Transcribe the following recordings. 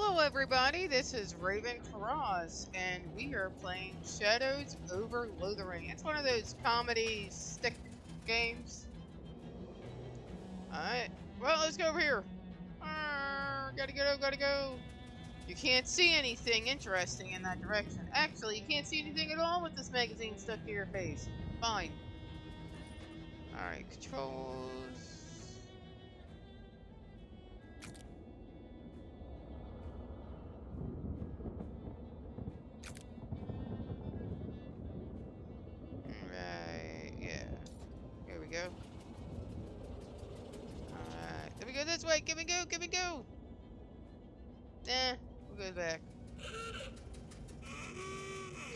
Hello everybody, this is Raven Cross, and we are playing Shadows over Loathing. It's one of those comedy stick games. Alright, well, let's go over here. Gotta go, gotta go. You can't see anything interesting in that direction. Actually, you can't see anything at all with this magazine stuck to your face. Fine. Alright, controls. Right, yeah. Here we go. Alright, let me go this way. Give me go, give me go. Nah, we'll go back.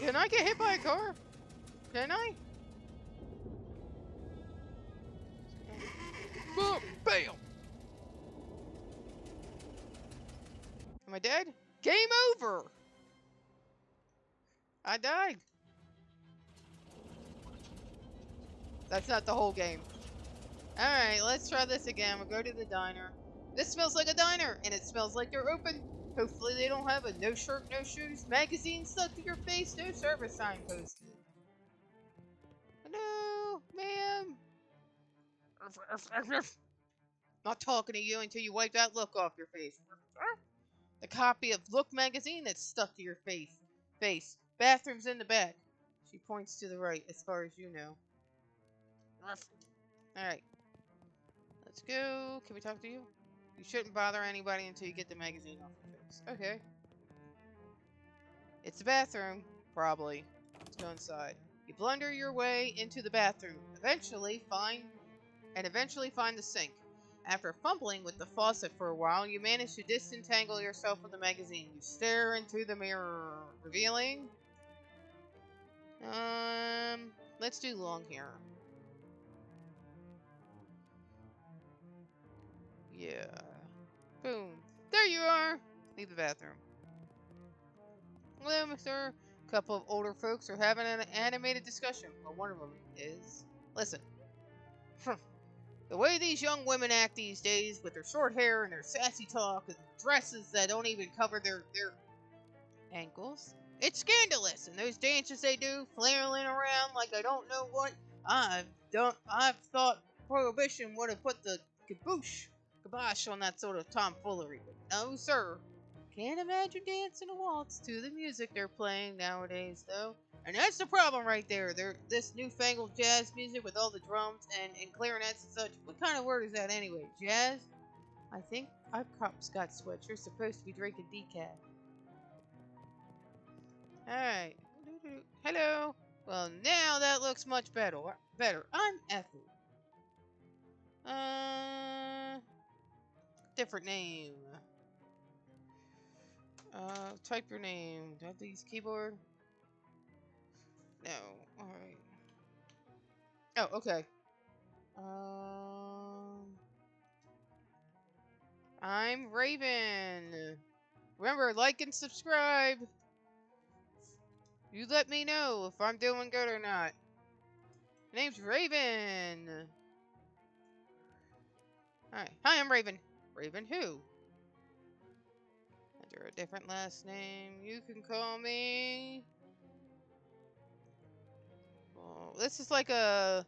Can I get hit by a car? Can I? Boom! Bam! Am I dead? Game over! I died. That's not the whole game. Alright, let's try this again. We'll go to the diner. This smells like a diner, and it smells like they're open. Hopefully they don't have a no shirt, no shoes, magazine stuck to your face, no service sign posted. Hello, ma'am. Not talking to you until you wipe that look off your face. The copy of Look magazine that's stuck to your face. Bathroom's in the back. She points to the right, as far as you know. Alright. Let's go. Can we talk to you? You shouldn't bother anybody until you get the magazine off your face. Okay. It's the bathroom. Probably. Let's go inside. You blunder your way into the bathroom. Eventually find the sink. After fumbling with the faucet for a while, you manage to disentangle yourself from the magazine. You stare into the mirror, revealing... let's do long hair. Yeah. Boom. There you are! Leave the bathroom. Hello, mister. A couple of older folks are having an animated discussion. Well, one of them is... Listen. The way these young women act these days, with their short hair and their sassy talk and dresses that don't even cover their ankles, it's scandalous. And those dances they do, flailing around like I don't know what. I've thought Prohibition would have put the kibosh on that sort of tomfoolery, but no, sir. Can't imagine dancing a waltz to the music they're playing nowadays, though. And that's the problem right there. This newfangled jazz music with all the drums and clarinets and such. What kind of word is that anyway? Jazz? I think I've got sweat. You're supposed to be drinking decaf. Alright. Hello. Well, now that looks much better. I'm Ethel. Different name. Type your name. Do I have to use keyboard? No. Alright. Oh, okay. I'm Raven. Remember, like and subscribe. You let me know if I'm doing good or not. My name's Raven. Alright. Hi, I'm Raven. Raven who? Enter a different last name. You can call me... Well, this is like a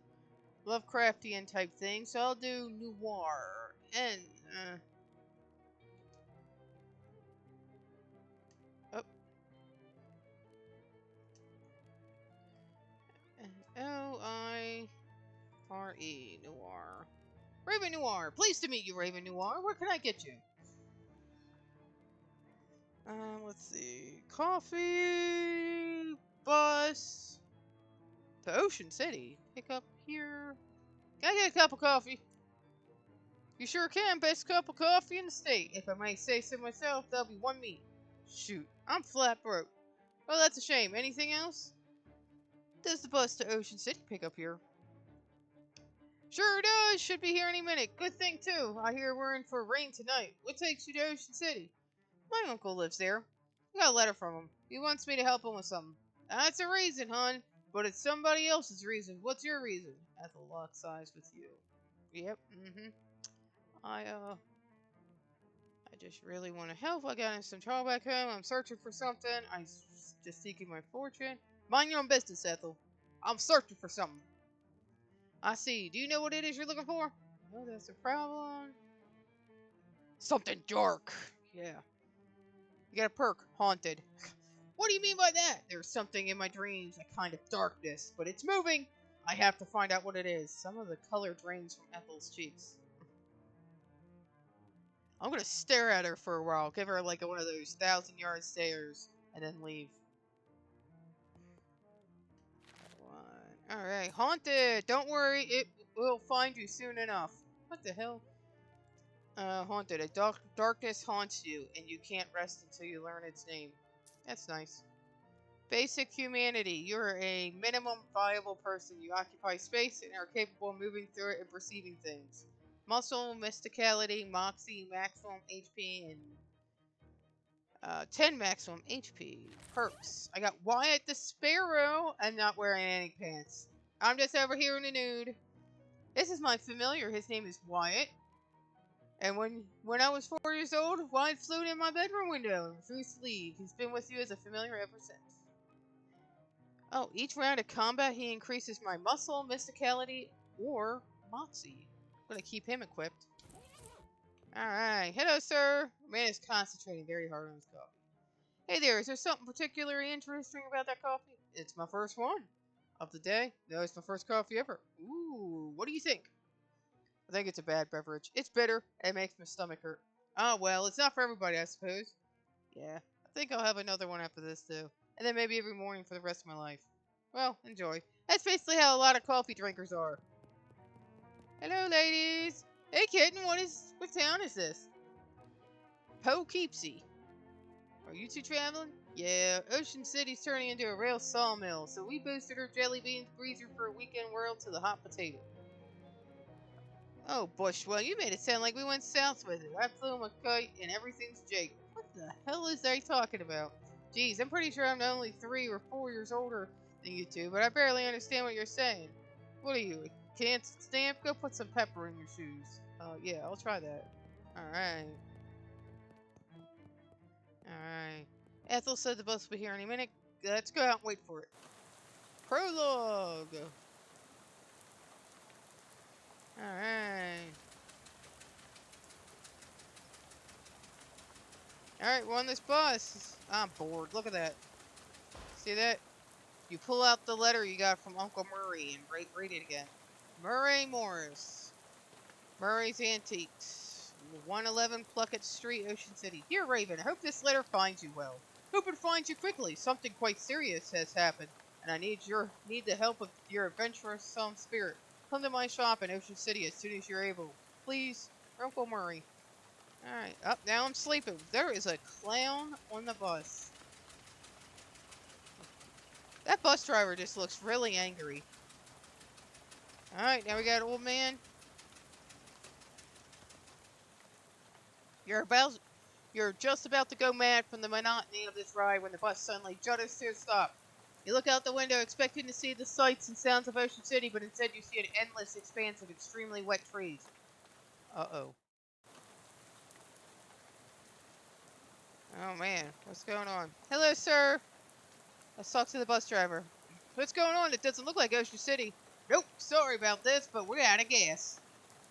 Lovecraftian type thing, so I'll do noir. And, oh. N-O-I-R-E, noir. Raven Noir. Pleased to meet you, Raven Noir. Where can I get you? Let's see. Coffee, bus, to Ocean City. Pick up here. Can I get a cup of coffee? You sure can. Best cup of coffee in the state. If I might say so myself, that'll be one me. Shoot, I'm flat broke. Well, that's a shame. Anything else? Does the bus to Ocean City pick up here? Sure does. Should be here any minute. Good thing, too. I hear we're in for rain tonight. What takes you to Ocean City? My uncle lives there. I got a letter from him. He wants me to help him with something. That's a reason, hon. But it's somebody else's reason. What's your reason? Ethel locks eyes with you. Yep, I I just really want to help. I got in some trouble back home. I'm searching for something. I'm just seeking my fortune. Mind your own business, Ethel. I'm searching for something. I see. Do you know what it is you're looking for? No, that's a problem. Something dark. Yeah. You got a perk. Haunted. What do you mean by that? There's something in my dreams, a kind of darkness, but it's moving. I have to find out what it is. Some of the color drains from Ethel's cheeks. I'm gonna stare at her for a while, give her like one of those 1,000-yard stares, and then leave. Alright, haunted! Don't worry, it will find you soon enough. What the hell? Haunted. A darkness haunts you, and you can't rest until you learn its name. That's nice. Basic humanity. You're a minimum viable person. You occupy space and are capable of moving through it and perceiving things. Muscle, mysticality, moxie, maximum HP, and 10 maximum HP. Perks. I got Wyatt the Sparrow. I'm not wearing any pants. I'm just over here in the nude. This is my familiar. His name is Wyatt. And when I was 4 years old, Wyatt flew in my bedroom window and refused to leave. He's been with you as a familiar ever since. Oh, each round of combat, he increases my muscle, mysticality, or moxie. I'm gonna keep him equipped. Alright. Hello, sir. Man is concentrating very hard on his coffee. Hey there, is there something particularly interesting about that coffee? It's my first one of the day. No, it's my first coffee ever. Ooh, what do you think? I think it's a bad beverage. It's bitter. It makes my stomach hurt. Oh, well, it's not for everybody, I suppose. Yeah, I think I'll have another one after this, too. And then maybe every morning for the rest of my life. Well, enjoy. That's basically how a lot of coffee drinkers are. Hello, ladies. Hey, kitten, what town is this? Poughkeepsie. Are you two traveling? Yeah, Ocean City's turning into a real sawmill, so we boosted our jelly beans freezer for a weekend world to the hot potato. Oh, Bushwell, you made it sound like we went south with it. I flew him a kite and everything's Jake. What the hell is they talking about? Geez, I'm pretty sure I'm only 3 or 4 years older than you two, but I barely understand what you're saying. What are you, a can't stamp? Go put some pepper in your shoes. Yeah, I'll try that. Alright. Alright. Ethel said the bus will be here any minute. Let's go out and wait for it. Prologue! Alright. Alright, we're on this bus. I'm bored. Look at that. See that? You pull out the letter you got from Uncle Murray and read it again. Murray Morris. Murray's Antiques. 111 Pluckett Street, Ocean City. Dear Raven, I hope this letter finds you well. Hope it finds you quickly. Something quite serious has happened, and I need the help of your adventurous spirit. Come to my shop in Ocean City as soon as you're able. Please, Uncle Murray. Alright, up now I'm sleeping. There is a clown on the bus. That bus driver just looks really angry. Alright, now we got old man. You're just about to go mad from the monotony of this ride when the bus suddenly judders to a stop. You look out the window expecting to see the sights and sounds of Ocean City, but instead you see an endless expanse of extremely wet trees. Uh-oh. Oh man, what's going on? Hello, sir. Let's talk to the bus driver. What's going on? It doesn't look like Ocean City. Nope, sorry about this, but we're out of gas.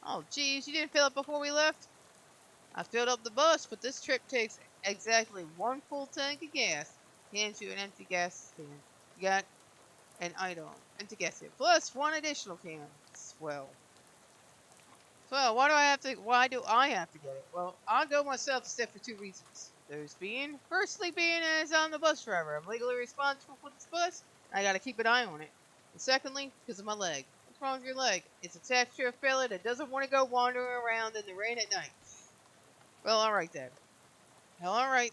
Oh, geez, you didn't fill up before we left? I filled up the bus, but this trip takes exactly 1 full tank of gas. Hands you an empty gas can. You got an item. Empty gas can. Plus 1 additional can. Swell. Well, why do I have to get it? Well, I'll go myself instead for 2 reasons. Those being, firstly being as I'm the bus driver. I'm legally responsible for this bus. I gotta keep an eye on it. And secondly, because of my leg. What's wrong with your leg? It's attached to a fella that doesn't want to go wandering around in the rain at night. Well, alright then. Alright.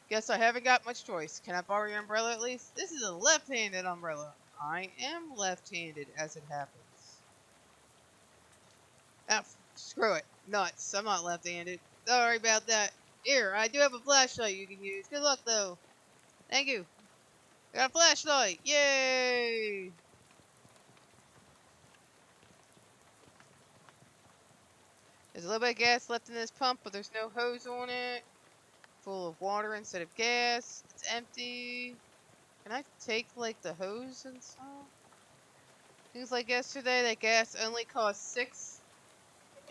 Guess I haven't got much choice. Can I borrow your umbrella at least? This is a left-handed umbrella. I am left-handed, as it happens. Ah, screw it. Nuts. I'm not left-handed. Sorry about that. Here, I do have a flashlight you can use. Good luck, though. Thank you. Got a flashlight. Yay! There's a little bit of gas left in this pump, but there's no hose on it. Full of water instead of gas. It's empty. Can I take, like, the hose and stuff? Things like yesterday, that gas only cost $6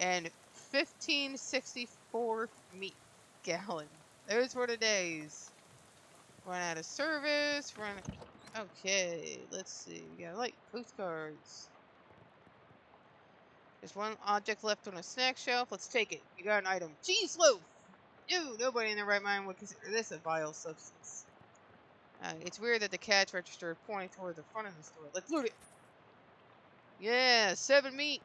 and 15.64 meat gallon. Those were the days. Run out of service. Okay, let's see. We got, like, postcards. There's one object left on a snack shelf. Let's take it. You got an item. Cheese loaf! Ew, nobody in their right mind would consider this a vile substance. It's weird that the cash register is pointing toward the front of the store. Let's loot it. Yeah, 7 meat.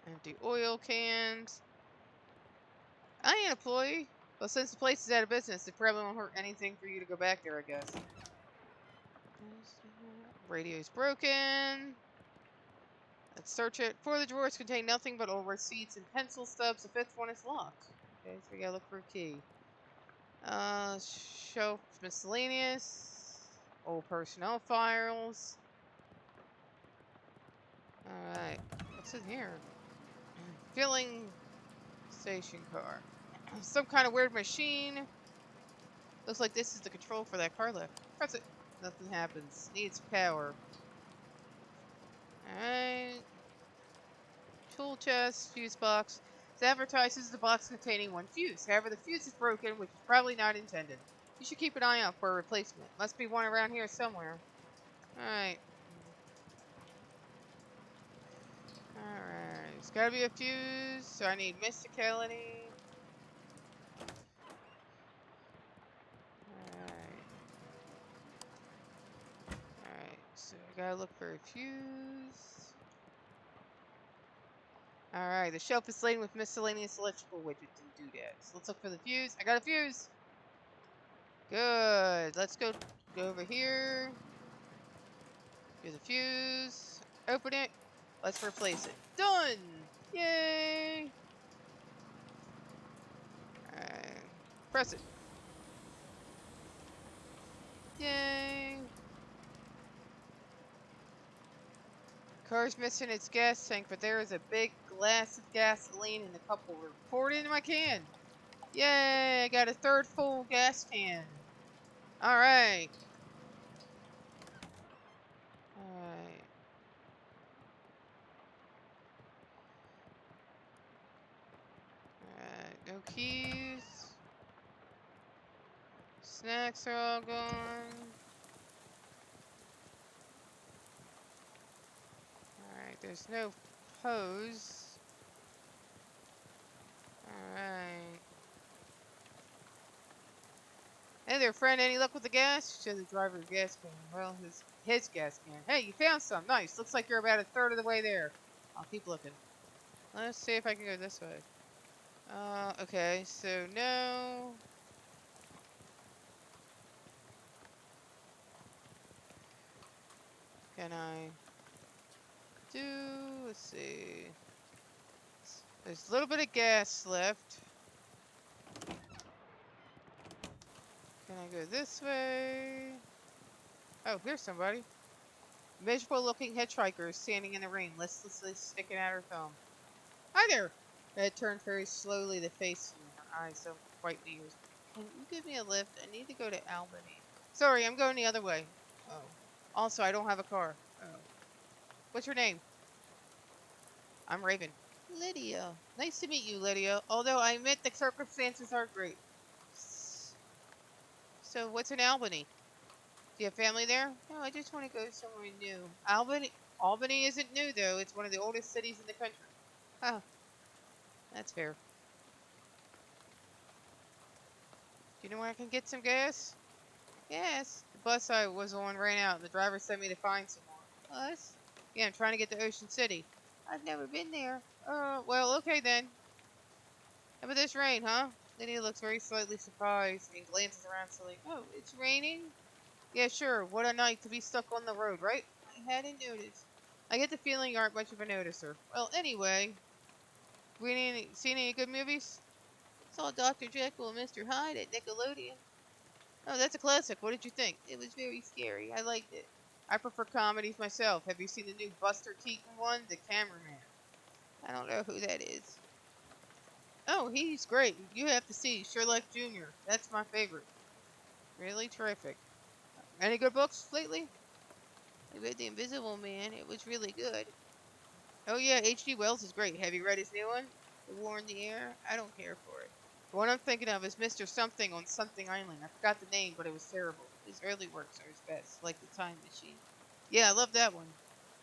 Empty oil cans. I ain't an employee. Well, since the place is out of business, it probably won't hurt anything for you to go back there, I guess. Radio's broken. Let's search it. 4 of the drawers contain nothing but old receipts and pencil stubs. The 5th one is locked. Okay, so we gotta look for a key. Shelf miscellaneous. Old personnel files. Alright. What's in here? Filling station car. Some kind of weird machine. Looks like this is the control for that car lift. Press it. Nothing happens. Needs power. Alright. Tool chest, fuse box. It advertises the box containing 1 fuse. However, the fuse is broken, which is probably not intended. You should keep an eye out for a replacement. Must be one around here somewhere. Alright. Alright. There's gotta be a fuse, so I need mysticality. Alright. Alright, so I gotta look for a fuse. Alright, the shelf is laden with miscellaneous electrical widgets and doodads. Let's look for the fuse. I got a fuse! Good. Let's go over here. Here's the fuse. Open it. Let's replace it. Done! Yay! Alright. Press it. Yay! Car's missing its gas tank, but there is a big glass of gasoline and a couple were poured into my can. Yay! I got a 3rd full gas can. Alright. Alright. Alright, no keys. Snacks are all gone. Alright, there's no hose. Alright. Hey there, friend. Any luck with the gas? Show the driver the gas can. Well, his gas can. Hey, you found some. Nice. Looks like you're about a 1/3 of the way there. I'll keep looking. Let's see if I can go this way. Okay. So, no. Can I do... Let's see. There's a little bit of gas left. Can I go this way? Oh, here's somebody. Miserable looking hitchhiker standing in the rain, listlessly sticking out her thumb. Hi there! Red turned very slowly, the face in her eyes so quite weird. Can you give me a lift? I need to go to Albany. Sorry, I'm going the other way. Oh. Also, I don't have a car. Oh. What's your name? I'm Raven. Lydia. Nice to meet you, Lydia. Although I admit the circumstances aren't great. So, what's in Albany? Do you have family there? No, I just want to go somewhere new. Albany isn't new, though. It's one of the oldest cities in the country. Oh. That's fair. Do you know where I can get some gas? Yes. The bus I was on ran out, and the driver sent me to find some more. Bus? Yeah, I'm trying to get to Ocean City. I've never been there. Well, okay then. How about this rain, huh? Lydia looks very slightly surprised and glances around silly. Oh, it's raining? Yeah, sure. What a night to be stuck on the road, right? I hadn't noticed. I get the feeling you aren't much of a noticer. Well, anyway. Seen any good movies? Saw Dr. Jekyll and Mr. Hyde at Nickelodeon. Oh, that's a classic. What did you think? It was very scary. I liked it. I prefer comedies myself. Have you seen the new Buster Keaton one, The Cameraman? I don't know who that is. Oh, he's great. You have to see Sherlock Jr. That's my favorite. Really terrific. Any good books lately? I read The Invisible Man. It was really good. Oh yeah, H.G. Wells is great. Have you read his new one? The War in the Air? I don't care for it. The one I'm thinking of is Mr. Something on Something Island. I forgot the name, but it was terrible. His early works are his best, like The Time Machine. Yeah, I love that one.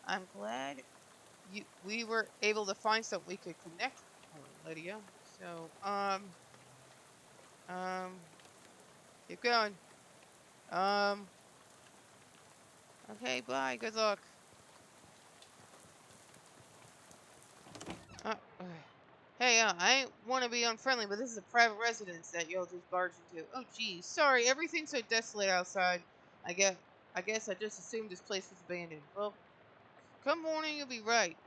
I'm glad we were able to find something we could connect on, Lydia. So, um, keep going. Um, okay, bye. Good luck. Uh, hey, I want to be unfriendly, but this is a private residence that y'all just barged into. Oh, geez. Sorry, everything's so desolate outside. I guess, I guess I just assumed this place was abandoned. Well, come morning, you'll be right.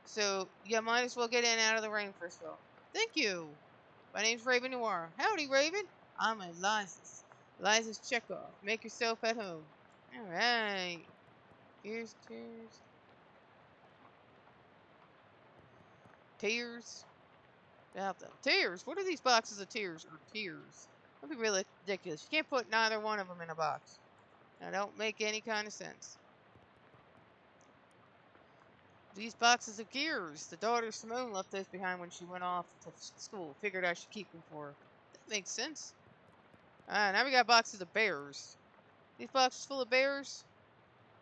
So, you might as well get in and out of the rain first of all. Thank you. My name's Raven Noir. Howdy, Raven. I'm Eliza's Chekhov. Make yourself at home. Alright. Here's tears. Tears. About them. Tears? What are these boxes of tears? Or tears? That'd be really ridiculous. You can't put neither one of them in a box. That don't make any kind of sense. These boxes of gears. The daughter Simone left those behind when she went off to school. Figured I should keep them for her. That makes sense. Alright, now we got boxes of bears. These boxes full of bears?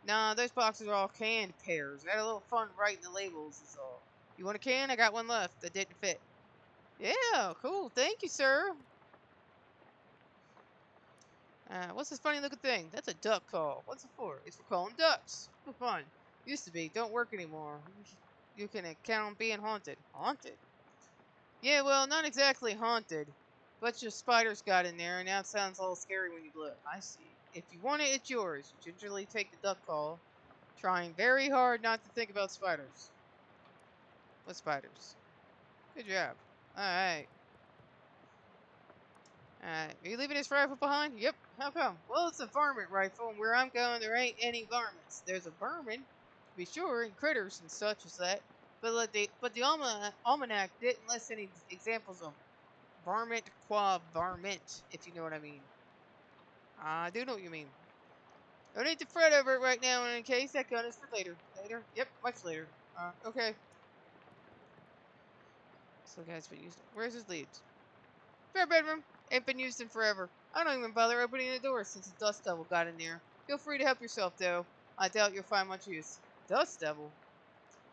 Nah, those boxes are all canned pears. I had a little fun writing the labels is all. You want a can? I got one left that didn't fit. Yeah, cool. Thank you, sir. What's this funny looking thing? That's a duck call. What's it for? It's for calling ducks. For fun. Used to be. Don't work anymore. You can count on being haunted. Haunted? Yeah, well, not exactly haunted. Bunch of spiders got in there, and now it sounds all scary when you look. I see. If you want it, it's yours. You gingerly take the duck call, trying very hard not to think about spiders. What spiders? Good job. Alright. Alright. Are you leaving this rifle behind? Yep. How come? Well, it's a varmint rifle, and where I'm going, there ain't any varmints. There's a vermin, to be sure, and critters and such as that. But the almanac didn't list any examples of varmint qua varmint, if you know what I mean. I do know what you mean. Don't need to fret over it right now, in case that gun is for later. Later? Yep, much later. Okay. So guys, been used. Where's his leads? Spare bedroom. Ain't been used in forever. I don't even bother opening the door since the dust devil got in there. Feel free to help yourself, though. I doubt you'll find much use. Dust devil?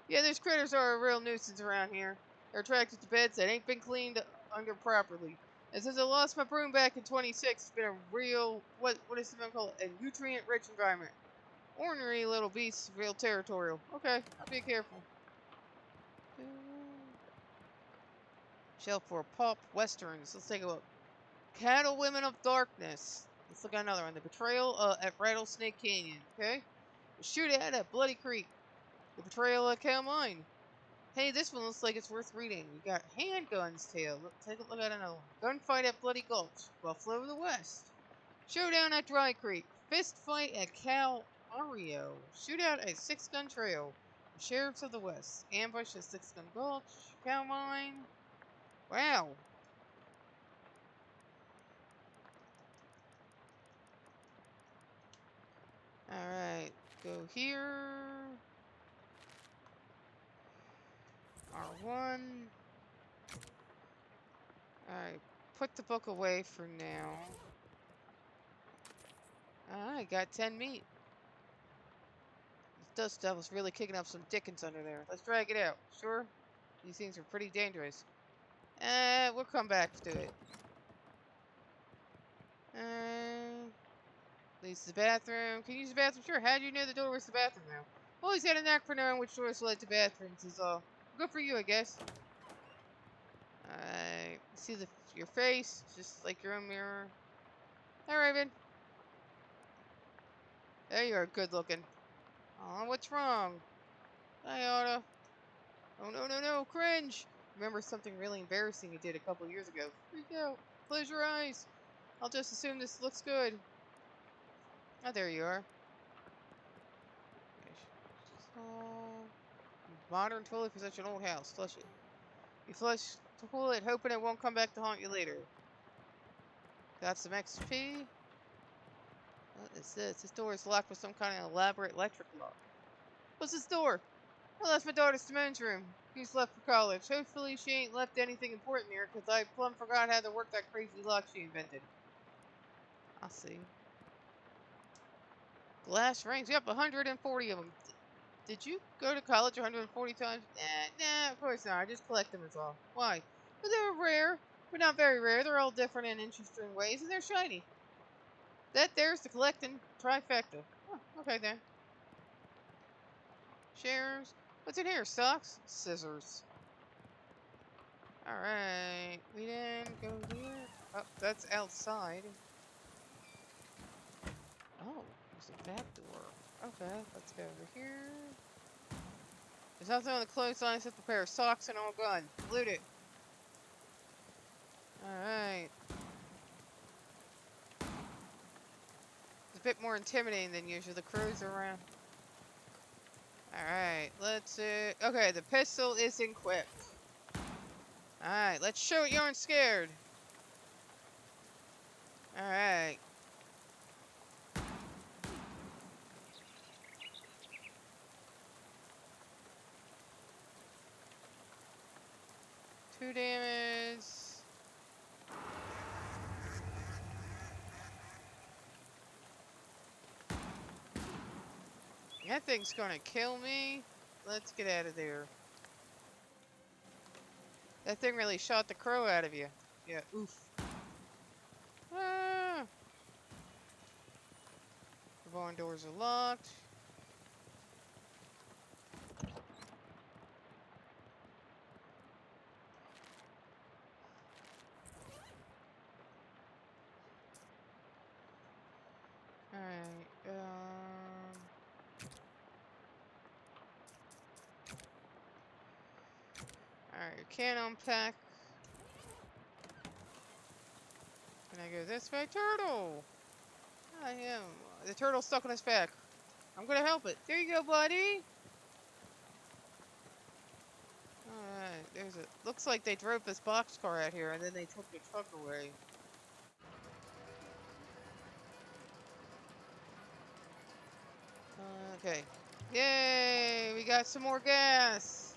Yeah, those critters are a real nuisance around here. They're attracted to beds that ain't been cleaned under properly. And since I lost my broom back in 26, it's been a real, what is it called? A nutrient-rich environment. Ornery little beasts, real territorial. Okay, I'll be careful. Shelf for pulp westerns. Let's take a look. Cattle Women of Darkness. Let's look at another one. The Betrayal at Rattlesnake Canyon. Okay. The Shootout at Bloody Creek. The Betrayal at Cow Mine. Hey, this one looks like it's worth reading. We got Handgun's Tale. Take a look at another one. Gunfight at Bloody Gulch. Buffalo of the West. Showdown at Dry Creek. Fist Fight at Cal Ario. Shootout at Six Gun Trail. The Sheriffs of the West. Ambush at Six Gun Gulch. Cow Mine. Wow. Alright. Go here. R1. Alright. Put the book away for now. I got 10 meat. This dust devil's really kicking up some dickens under there. Let's drag it out. Sure? These things are pretty dangerous. We'll come back to it. Leads to the bathroom. Can you use the bathroom? Sure. How do you know the door was the bathroom now? Always had a knack for knowing which doors led to bathrooms is all. Good for you, I guess. Alright. See your face, just like your own mirror. Hi, Raven. There you are, good looking. Aw, what's wrong? Hi, Otto. Oh, no, cringe! Remember something really embarrassing you did a couple years ago. Freak out. Close your eyes. I'll just assume this looks good. Oh, there you are. Oh, modern toilet for such an old house. Flush it. You flush the toilet, hoping it won't come back to haunt you later. Got some XP. What is this? This door is locked with some kind of elaborate electric lock. What's this door? Well, that's my daughter Simone's room. She's left for college. Hopefully she ain't left anything important here, because I plumb forgot how to work that crazy lock she invented. I'll see. Glass rings. Yep, 140 of them. Did you go to college 140 times? Nah, of course not. I just collect them as all. Why? Well, they're rare, but not very rare. They're all different in interesting ways, and they're shiny. There's the collecting trifecta. Oh, okay then. Shares. What's in here? Socks? Scissors. Alright. We then go here. Oh, that's outside. Oh, there's a back door. Okay, let's go over here. There's nothing on the clothesline except a pair of socks and an old gun. Loot it. Alright. It's a bit more intimidating than usual. The crows are around. Alright, let's okay, the pistol is equipped. Alright, let's show it you aren't scared. Alright. Two damage. That thing's gonna kill me. Let's get out of there. That thing really shot the crow out of you. Yeah, oof. Ah. The barn doors are locked. Alright, Alright, you can't unpack. Can I go this way? Turtle! I am. The turtle's stuck on his back. I'm gonna help it. There you go, buddy! Alright, there's a... Looks like they drove this boxcar out here and then they took the truck away. Okay. Yay! We got some more gas!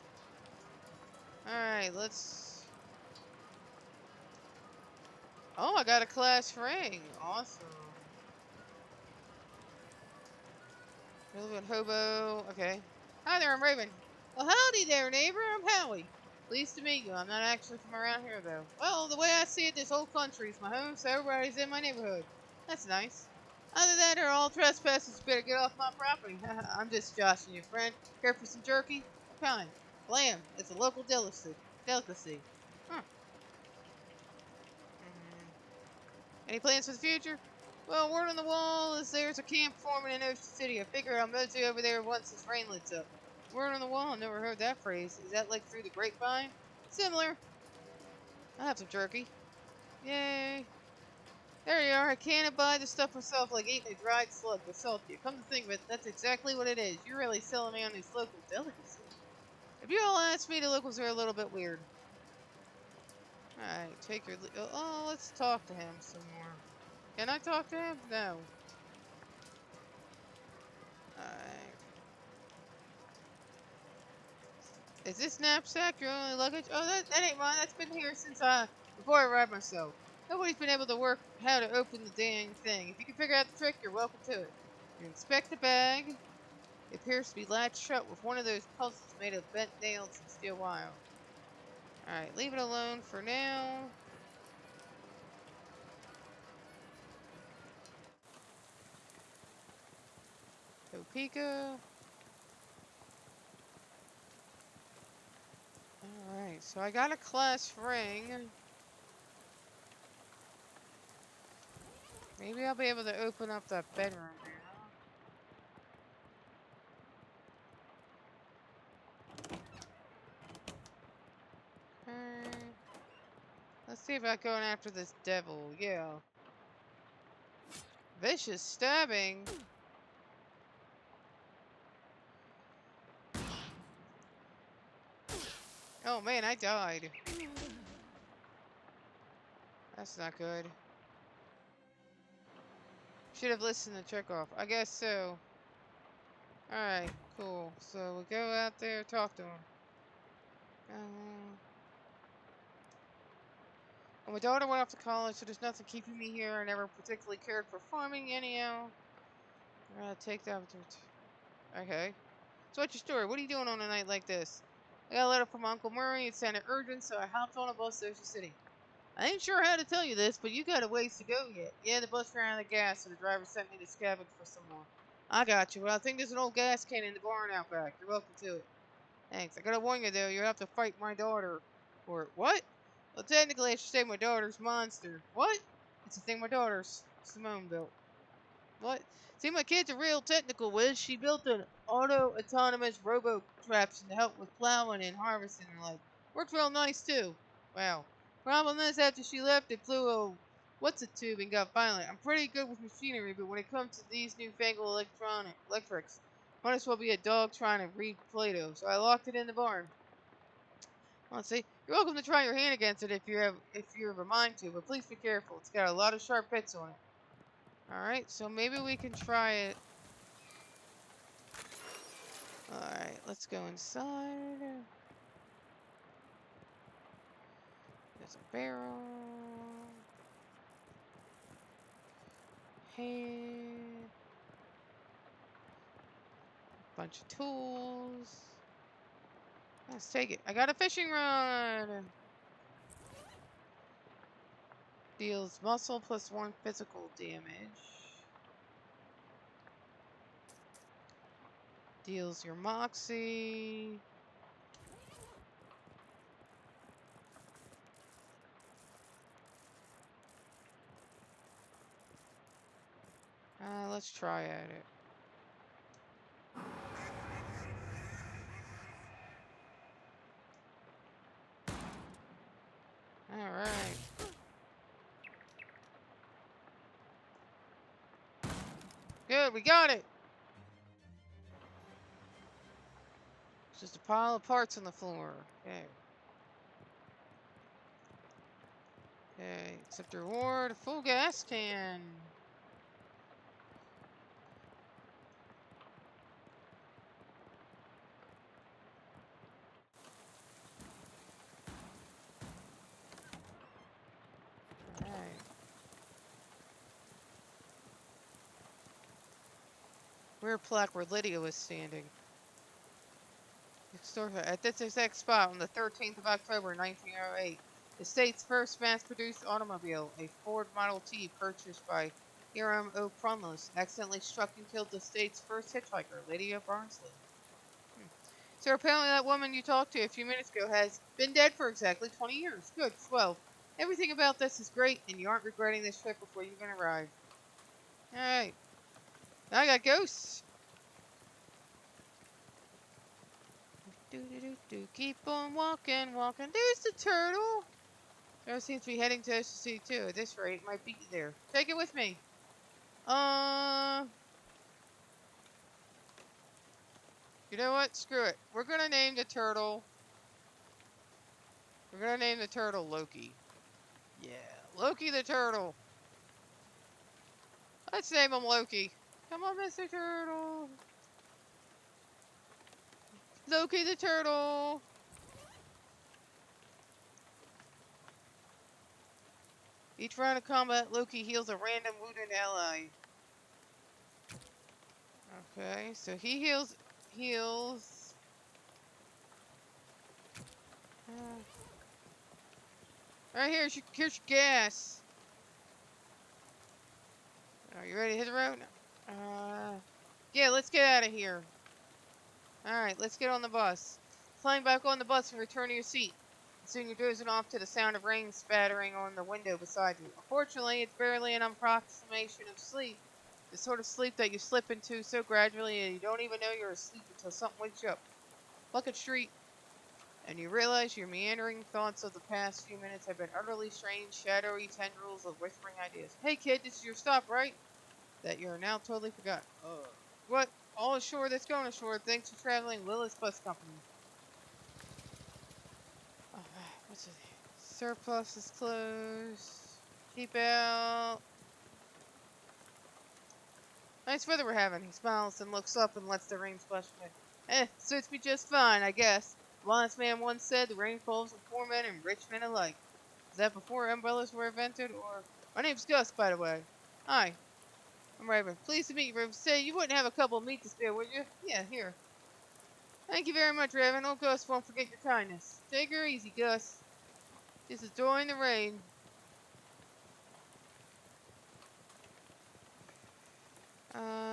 Alright, let's... Oh, I got a class ring! Awesome. Relevant hobo. Okay. Hi there, I'm Raven. Well, howdy there, neighbor. I'm Howie. Pleased to meet you. I'm not actually from around here, though. Well, the way I see it, this whole country's my home, so everybody's in my neighborhood. That's nice. Either that or all trespassers better get off my property. I'm just joshing you, friend. Care for some jerky? What kind? Lamb. It's a local delicacy. Huh. Any plans for the future? Well, word on the wall is there's a camp forming in Ocean City. I figure I'll mosey over there once this rain lets up. Word on the wall? I've never heard that phrase. Is that like through the grapevine? Similar. I'll have some jerky. Yay. There you are. I can't buy the stuff myself like eating a dried slug with salt. You come to think of it, that's exactly what it is. You're really selling me on this local delicacy. If you all ask me, the locals are a little bit weird. Alright, take your... Oh, let's talk to him some more. Can I talk to him? No. Alright. Is this knapsack your only luggage? Oh, that ain't mine. That's been here since before I arrived myself. Nobody's been able to work how to open the dang thing. If you can figure out the trick, you're welcome to it. You inspect the bag. It appears to be latched shut with one of those puzzles made of bent nails and steel wire. Alright, leave it alone for now. Topeka. Alright, so I got a class ring. Maybe I'll be able to open up that bedroom now. Okay. Let's see about going after this devil. Yeah. Vicious stabbing. Oh man, I died. That's not good. Should have listened to Chekhov. I guess so. Alright, cool. So we go out there, talk to him. Well, my daughter went off to college, so there's nothing keeping me here. I never particularly cared for farming, anyhow. I'm gonna take the opportunity. Okay. So what's your story? What are you doing on a night like this? I got a letter from Uncle Murray. It sounded urgent, so I hopped on a bus to Ocean City. I ain't sure how to tell you this, but you got a ways to go yet. Yeah, the bus ran out of gas, so the driver sent me to scavenge for some more. I got you. Well, I think there's an old gas can in the barn out back. You're welcome to it. Thanks. I gotta warn you, though. You have to fight my daughter for it. What? Well, technically, I should say my daughter's monster. What? It's a thing my daughter's Simone built. What? See, my kid's a real technical whiz. She built an auto-autonomous robo-contraption to help with plowing and harvesting and like. Worked real nice, too. Wow. Problem is, after she left, it flew a what's-a-tube and got violent. I'm pretty good with machinery, but when it comes to these newfangled electrics, might as well be a dog trying to read Play-Doh. So I locked it in the barn. Let's see. You're welcome to try your hand against it if you have a mind to, but please be careful. It's got a lot of sharp bits on it. Alright, so maybe we can try it. Alright, let's go inside. There's a barrel. Hey. Bunch of tools. Let's take it. I got a fishing rod. Deals muscle plus 1 physical damage. Deals your moxie. Let's try at it. Alright. Good, we got it! It's just a pile of parts on the floor. Okay. Okay, accept reward, full gas can. Alright. Rear plaque where Lydia was standing. At this exact spot on the 13th of October, 1908, the state's first mass-produced automobile, a Ford Model T purchased by Hiram O. Prunlos, accidentally struck and killed the state's first hitchhiker, Lydia Barnsley. So apparently that woman you talked to a few minutes ago has been dead for exactly 20 years. Good, swell. Everything about this is great, and you aren't regretting this trip before you can arrive. Alright. Now I got ghosts. Keep on walking, walking. There's the turtle. Turtle seems to be heading to Ocean City too. At this rate, it might beat you there. Take it with me. You know what? Screw it. We're gonna name the turtle. We're gonna name the turtle Loki. Yeah, Loki the turtle. Let's name him Loki. Come on, Mr. Turtle. Loki the turtle. Each round of combat, Loki heals a random wounded ally. Okay, so he heals. Right here's your gas. Are you ready to hit the road? Yeah, let's get out of here. Alright, let's get on the bus. Climb back on the bus and return to your seat. Soon you're dozing off to the sound of rain spattering on the window beside you. Unfortunately, it's barely an approximation of sleep. The sort of sleep that you slip into so gradually that you don't even know you're asleep until something wakes you up. Bucket Street, and you realize your meandering thoughts of the past few minutes have been utterly strange, shadowy tendrils of whispering ideas. Hey kid, this is your stop, right? That you're now totally forgotten. What? All ashore that's going ashore. Thanks for traveling Willis Bus Company. Surplus is closed. Keep out. Nice weather we're having. He smiles and looks up and lets the rain splash away. Suits me just fine, I guess. The honest man once said the rain falls on poor men and rich men alike. Is that before umbrellas were invented, or... My name's Gus, by the way. Hi, I'm Raven. Pleased to meet you, Raven. Say, you wouldn't have a couple of meat to spare, would you? Yeah, here. Thank you very much, Raven. Old Gus won't forget your kindness. Take her easy, Gus. Just enjoying the rain.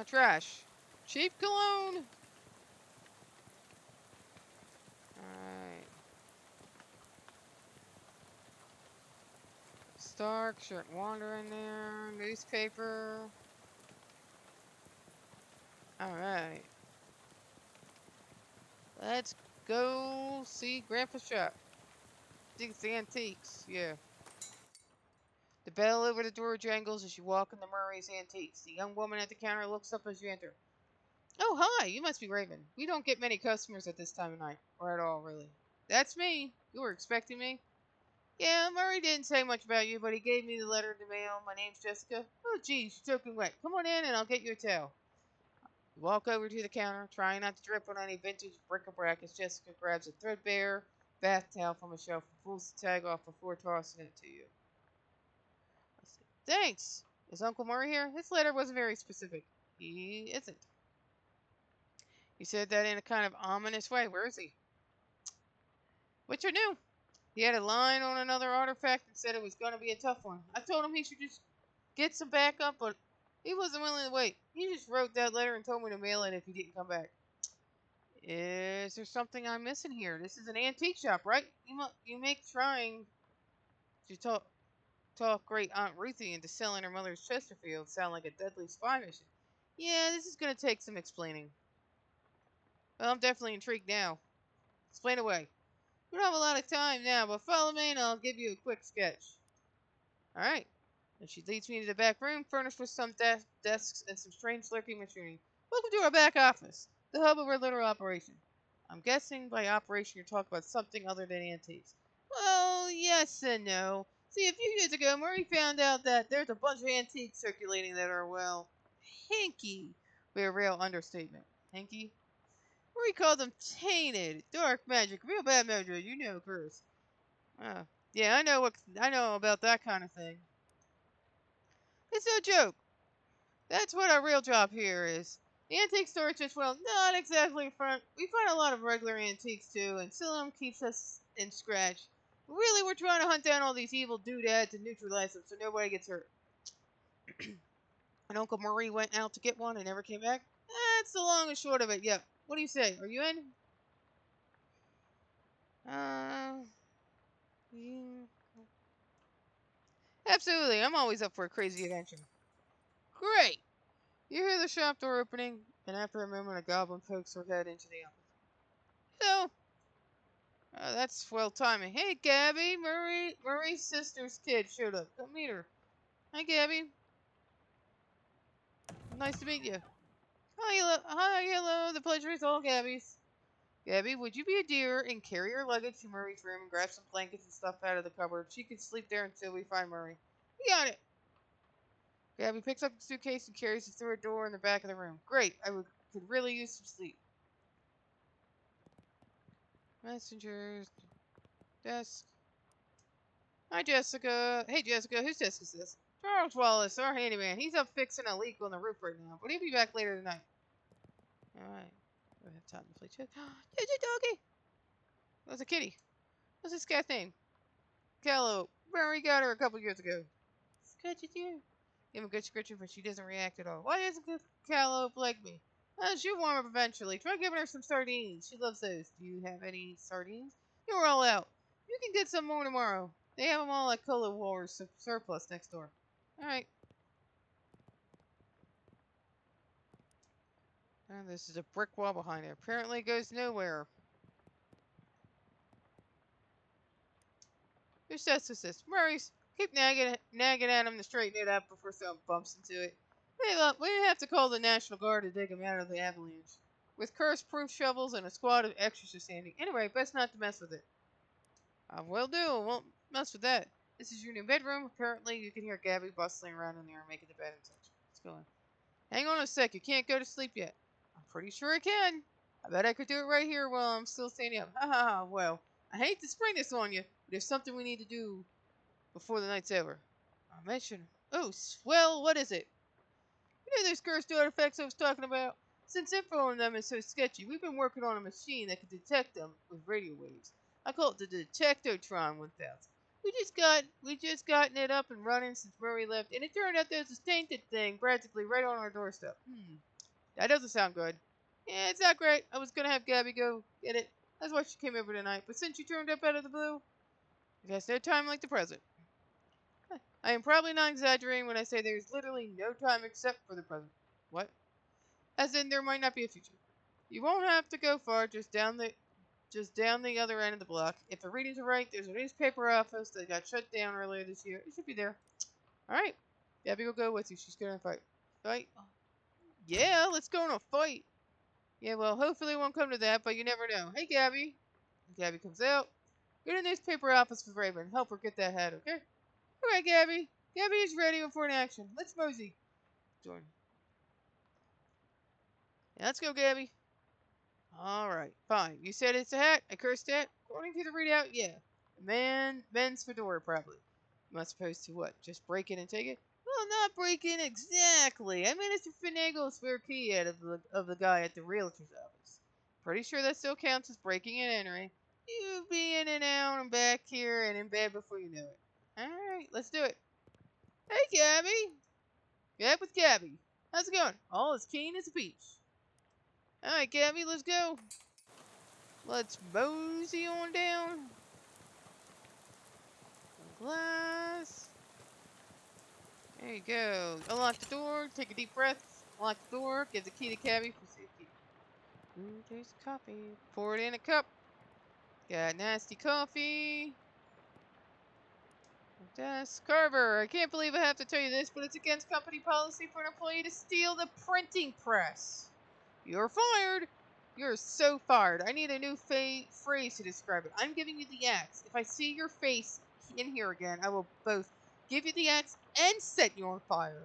Trash. Cheap cologne. Alright. Stark, shouldn't wander in there. Newspaper. Alright. Let's go see Grandpa's shop. I think it's the antiques, yeah. The bell over the door jangles as you walk into Murray's Antiques. The young woman at the counter looks up as you enter. Oh, hi, you must be Raven. We don't get many customers at this time of night. Or at all, really. That's me. You were expecting me? Yeah, Murray didn't say much about you, but he gave me the letter in the mail. My name's Jessica. Oh, geez, you're soaking wet. Come on in and I'll get you a towel. You walk over to the counter, trying not to drip on any vintage bric-a-brac as Jessica grabs a threadbare bath towel from a shelf and pulls the tag off before tossing it to you. Thanks. Is Uncle Murray here? His letter wasn't very specific. He isn't. He said that in a kind of ominous way. Where is he? Witcher knew. He had a line on another artifact and said it was going to be a tough one. I told him he should just get some backup, but he wasn't willing to wait. He just wrote that letter and told me to mail it if he didn't come back. Is there something I'm missing here? This is an antique shop, right? You make trying to talk great Aunt Ruthie into selling her mother's Chesterfield sound like a deadly spy mission. Yeah, this is going to take some explaining. Well, I'm definitely intrigued now. Explain away. We don't have a lot of time now, but follow me and I'll give you a quick sketch. Alright. And she leads me to the back room, furnished with some desks and some strange lurking machinery. Welcome to our back office, the hub of our little operation. I'm guessing by operation you're talking about something other than antiques. Well, yes and no. See, a few years ago, Murray found out that there's a bunch of antiques circulating that are, well, hinky. Be a real understatement. Hinky? Murray called them tainted, dark magic, real bad mojo, you know, curse. Yeah, I know about that kind of thing. It's no joke. That's what our real job here is. The antique store is just, well, not exactly front. We find a lot of regular antiques too, and selling them keeps us in scratch. Really, we're trying to hunt down all these evil doodads and neutralize them so nobody gets hurt. And Uncle Murray went out to get one and never came back? That's the long and short of it, yeah. What do you say? Are you in? Yeah. Absolutely, I'm always up for a crazy adventure. Great! You hear the shop door opening, and after a moment a goblin pokes her head into the office. So, that's swell timing. Hey, Gabby, Murray's sister's kid showed up. Come meet her. Hi, Gabby. Nice to meet you. Hi, hello. The pleasure is all Gabby's. Gabby, would you be a dear and carry her luggage to Murray's room and grab some blankets and stuff out of the cupboard? She can sleep there until we find Murray. You got it. Gabby picks up the suitcase and carries it through a door in the back of the room. Great. Could really use some sleep. Messengers. Desk. Hi, Jessica. Hey, Jessica. Whose desk is this? Charles Wallace, our handyman. He's up fixing a leak on the roof right now, but he'll be back later tonight. Alright. We have time to play chess. There's a doggy! That's a kitty. What's this cat's name? Callow. Murray got her a couple years ago. Scratch it here. Give him a good scratching, but she doesn't react at all. Why doesn't Callow like me? She'll warm up eventually. Try giving her some sardines. She loves those. Do you have any sardines? You're all out. You can get some more tomorrow. They have them all at Cola Wars surplus next door. Alright. And this is a brick wall behind it. Apparently it goes nowhere. Whose desk is this? Murray's. Keep nagging at him to straighten it up before someone bumps into it. Hey, look, we have to call the National Guard to dig him out of the avalanche. With curse-proof shovels and a squad of exorcists handy. Anyway, best not to mess with it. I will do. I won't mess with that. This is your new bedroom. Apparently, you can hear Gabby bustling around in there making the bed and such. Let's go in. Hang on a sec. You can't go to sleep yet. I'm pretty sure I can. I bet I could do it right here while I'm still standing up. Ha ha ha. Well, I hate to spring this on you, but there's something we need to do before the night's over. I mentioned. Oh, well, what is it? You know those cursed artifacts I was talking about? Since info on them is so sketchy, we've been working on a machine that can detect them with radio waves. I call it the Detectotron 1000. We just gotten it up and running since Murray left, and it turned out there's this tainted thing practically right on our doorstep. That doesn't sound good. Yeah, it's not great. I was gonna have Gabby go get it. That's why she came over tonight. But since you turned up out of the blue, I guess no time like the present. I am probably not exaggerating when I say there is literally no time except for the present. What? As in, there might not be a future. You won't have to go far, just down the other end of the block. If the readings are right, there's a newspaper office that got shut down earlier this year. It should be there. All right, Gabby will go with you. She's gonna fight. Fight? Yeah, let's go in a fight. Yeah, well, hopefully it won't come to that, but you never know. Hey, Gabby. Gabby comes out. Go to the newspaper office with Raven. Help her get that hat, okay? All right, Gabby. Gabby is ready for an action. Let's mosey. Jordan. Yeah, let's go, Gabby. Alright, fine. You said it's a hat? A cursed hat? According to the readout, yeah. Men's fedora, probably. Am I supposed to what? Just break it and take it? Well, not break in exactly. I managed to finagle a spare key out of the guy at the realtor's office. Pretty sure that still counts as breaking and entering. You'll be in and out and back here and in bed before you know it. Alright, let's do it. Hey, Gabby! Back with Gabby. How's it going? All as keen as a peach. Alright, Gabby, let's go. Let's mosey on down. Glass. There you go. Unlock the door. Take a deep breath. Unlock the door. Give the key to Cabby for safety. Ooh, there's coffee. Pour it in a cup. Got nasty coffee. Desk. Carver, I can't believe I have to tell you this, but it's against company policy for an employee to steal the printing press. You're fired. You're so fired. I need a new phrase to describe it. I'm giving you the axe. If I see your face in here again, I will both give you the axe and set you on fire.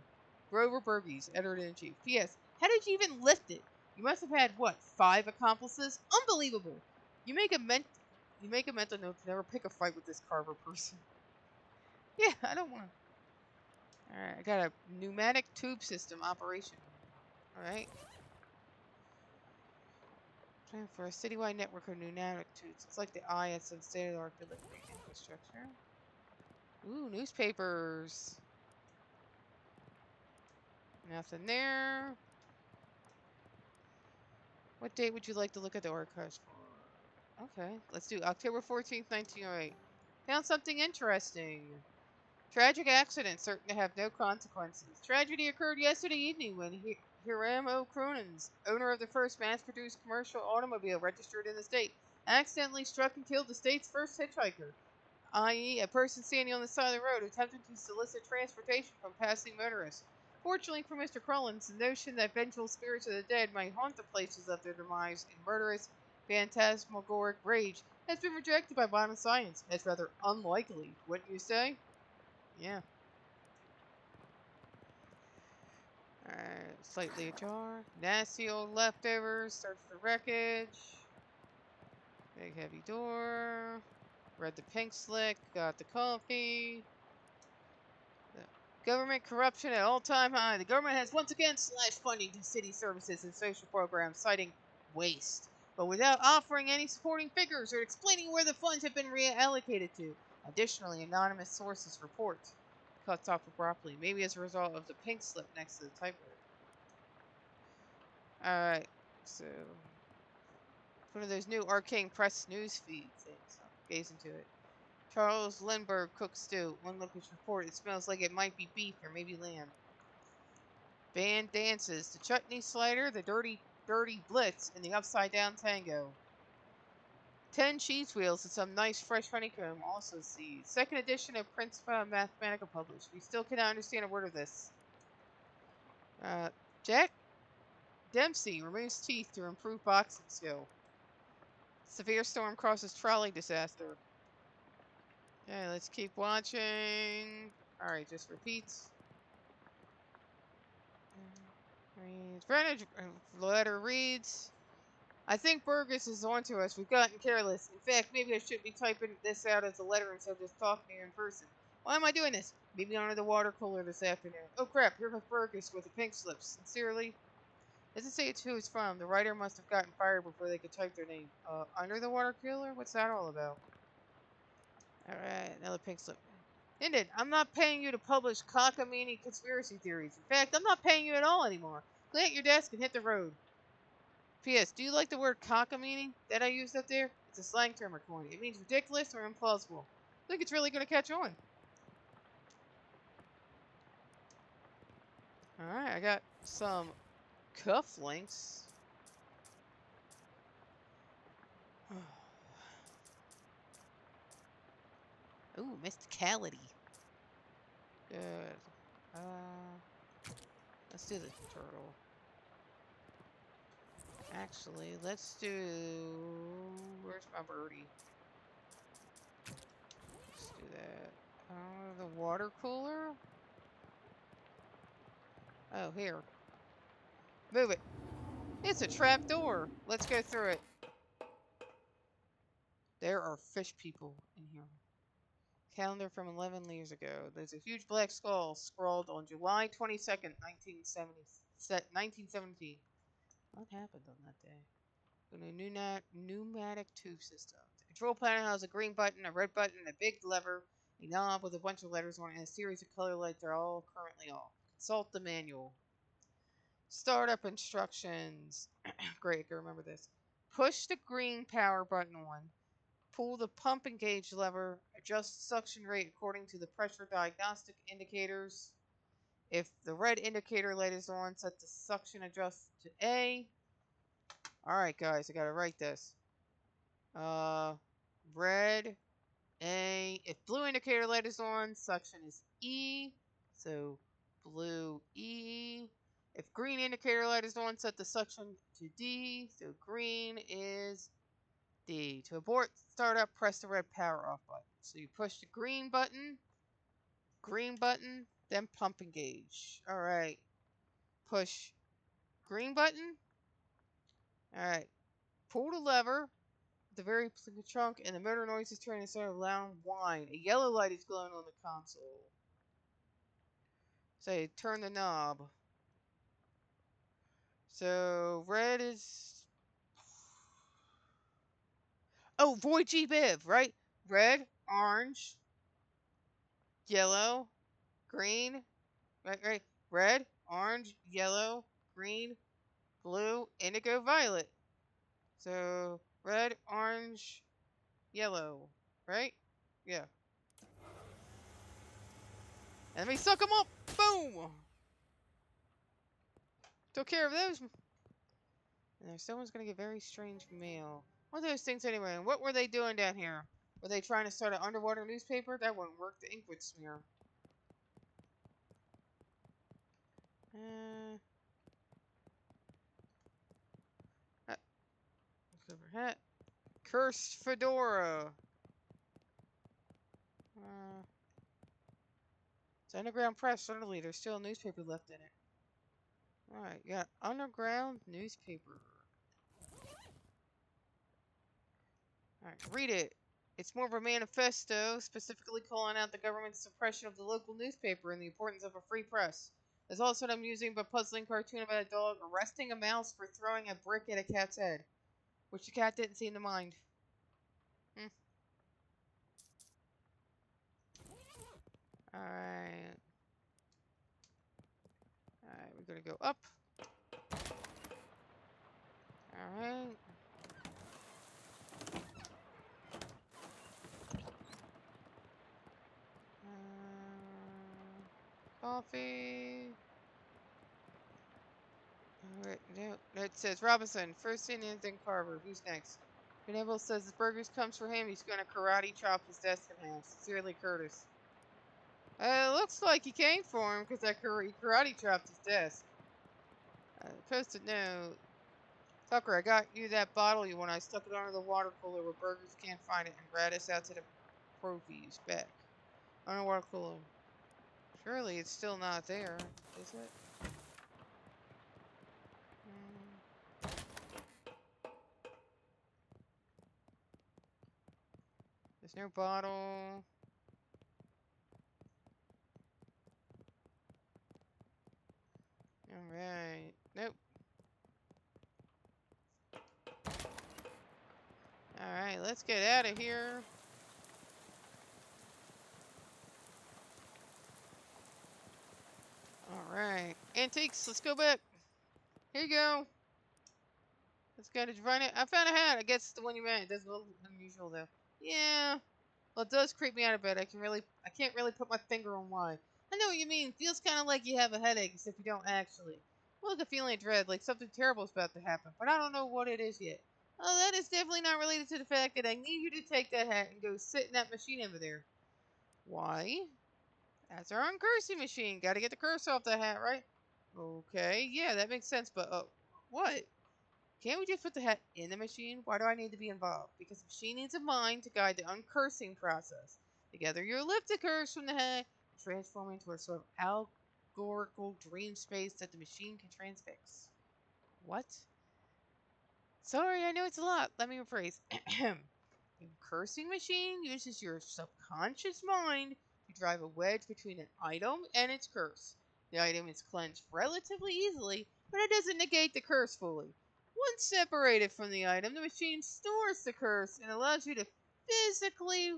Grover Burgess, editor-in-chief. P.S. How did you even lift it? You must have had, what, 5 accomplices? Unbelievable. You make a mental note to never pick a fight with this Carver person. Yeah, I don't want to. Alright, I got a pneumatic tube system operation. Alright. Plan for a citywide network of pneumatic tubes. It's like the eye at some state-of-the-art delivery infrastructure. Ooh, newspapers. Nothing there. What date would you like to look at the archives for? Okay, let's do October 14th, 1908. Found something interesting. Tragic accident certain to have no consequences. Tragedy occurred yesterday evening when Hiram O. Cronin's, owner of the first mass-produced commercial automobile registered in the state, accidentally struck and killed the state's first hitchhiker, i.e., a person standing on the side of the road attempting to solicit transportation from passing motorists. Fortunately for Mr. Crollins, the notion that vengeful spirits of the dead might haunt the places of their demise in murderous, phantasmagoric rage has been rejected by modern science as rather unlikely, wouldn't you say? Yeah. Alright, slightly ajar. Nasty old leftovers. Search the wreckage. Big heavy door. Read the pink slick. Got the coffee. Government corruption at all-time high. The government has once again slashed funding to city services and social programs, citing waste, but without offering any supporting figures or explaining where the funds have been reallocated to. Additionally, anonymous sources report cuts off abruptly, maybe as a result of the pink slip next to the typewriter. Alright, so one of those new arcane press news feed things. I'll gaze into it. Charles Lindbergh cooks stew. One lookers report it smells like it might be beef or maybe lamb. Band dances. The chutney slider, the dirty blitz, and the upside down tango. 10 cheese wheels and some nice fresh honeycomb also seized. Second edition of Principia Mathematica published. We still cannot understand a word of this. Jack Dempsey removes teeth to improve boxing skill. Severe storm causes trolley disaster. Okay, let's keep watching. Alright, just repeats. Letter reads, I think Burgess is onto us. We've gotten careless. In fact, maybe I should be typing this out as a letter instead of just talking to you in person. Why am I doing this? Maybe under the water cooler this afternoon. Oh crap, here comes Burgess with a pink slip. Sincerely. Doesn't say it's who it's from. The writer must have gotten fired before they could type their name. Under the water cooler? What's that all about? Alright, another pink slip. Ended. I'm not paying you to publish cockamamie conspiracy theories. In fact, I'm not paying you at all anymore. Clean out your desk and hit the road. P.S. Do you like the word cockamamie that I used up there? It's a slang term, according. It means ridiculous or implausible. I think it's really going to catch on. Alright, I got some cufflinks. Ooh, mysticality. Good. Let's do the turtle. Actually, let's do... Where's my birdie? Let's do that. The water cooler? Oh, here. Move it. It's a trap door. Let's go through it. There are fish people in here. Calendar from 11 years ago. There's a huge black skull scrawled on July 22nd, 1917. What happened on that day? In a pneumatic tube system. The control panel has a green button, a red button, a big lever, a knob with a bunch of letters on it, and a series of color lights that are all currently off. Consult the manual. Startup instructions. Great, I can remember this. Push the green power button on. Pull the pump and gauge lever. Adjust suction rate according to the pressure diagnostic indicators. If the red indicator light is on, set the suction adjust to A. Alright, guys, I gotta write this. Red, A. If blue indicator light is on, suction is E. So, blue, E. If green indicator light is on, set the suction to D. So, green is D. To abort startup, press the red power off button. So, you push the green button, then pump and gauge. Alright. Push green button. Alright. Pull the lever. The very trunk, and the motor noise is turning instead of loud whine. A yellow light is glowing on the console. Say, turn the knob. So, red is... Oh, void GBIV, right? Red, orange, yellow, green, right? Red, orange, yellow, green, blue, indigo, violet. So, red, orange, yellow, right? Yeah. And we suck them up! Boom! Took care of those. And someone's gonna get very strange mail. What are those things anyway? And what were they doing down here? Were they trying to start an underwater newspaper? That wouldn't work. The ink would smear. Hat. Cursed fedora. It's underground press. Suddenly, there's still a newspaper left in it. Alright, yeah, underground newspaper. Alright, read it. It's more of a manifesto, specifically calling out the government's suppression of the local newspaper and the importance of a free press. There's also an amusing but puzzling cartoon about a dog arresting a mouse for throwing a brick at a cat's head, which the cat didn't seem to mind. Alright. Alright, we're gonna go up. Alright. Coffee. Alright, no, it says Robinson, first Indian, then Carver. Who's next? Venable says if Burgers comes for him, he's gonna karate chop his desk in half. Sincerely, Curtis. Looks like he came for him because he karate chopped his desk. Posted note. Tucker, I got you that bottle you want. I stuck it under the water cooler where Burgers can't find it and rat us out to the trophies back. Underwater cooler. Surely it's still not there, is it? There's no bottle. Alright. Nope. Alright, let's get out of here. Alright. Antiques, let's go back. Here you go. Let's go to find it. I found a hat. I guess it's the one you meant. That's a little unusual though. Yeah. Well, it does creep me out a bit. I can't really put my finger on why. I know what you mean. Feels kind of like you have a headache, except you don't actually. More like a feeling of dread, like something terrible is about to happen, but I don't know what it is yet. Oh, that is definitely not related to the fact that I need you to take that hat and go sit in that machine over there. Why? That's our uncursing machine. Gotta get the curse off the hat, right? Okay, yeah, that makes sense, but, what? Can't we just put the hat in the machine? Why do I need to be involved? Because the machine needs a mind to guide the uncursing process. Together, you lift the curse from the hat and transform into a sort of allegorical dream space that the machine can transfix. What? Sorry, I know it's a lot. Let me rephrase. The cursing machine uses your subconscious mind to drive a wedge between an item and its curse. The item is cleansed relatively easily, but it doesn't negate the curse fully. Once separated from the item, the machine stores the curse and allows you to physically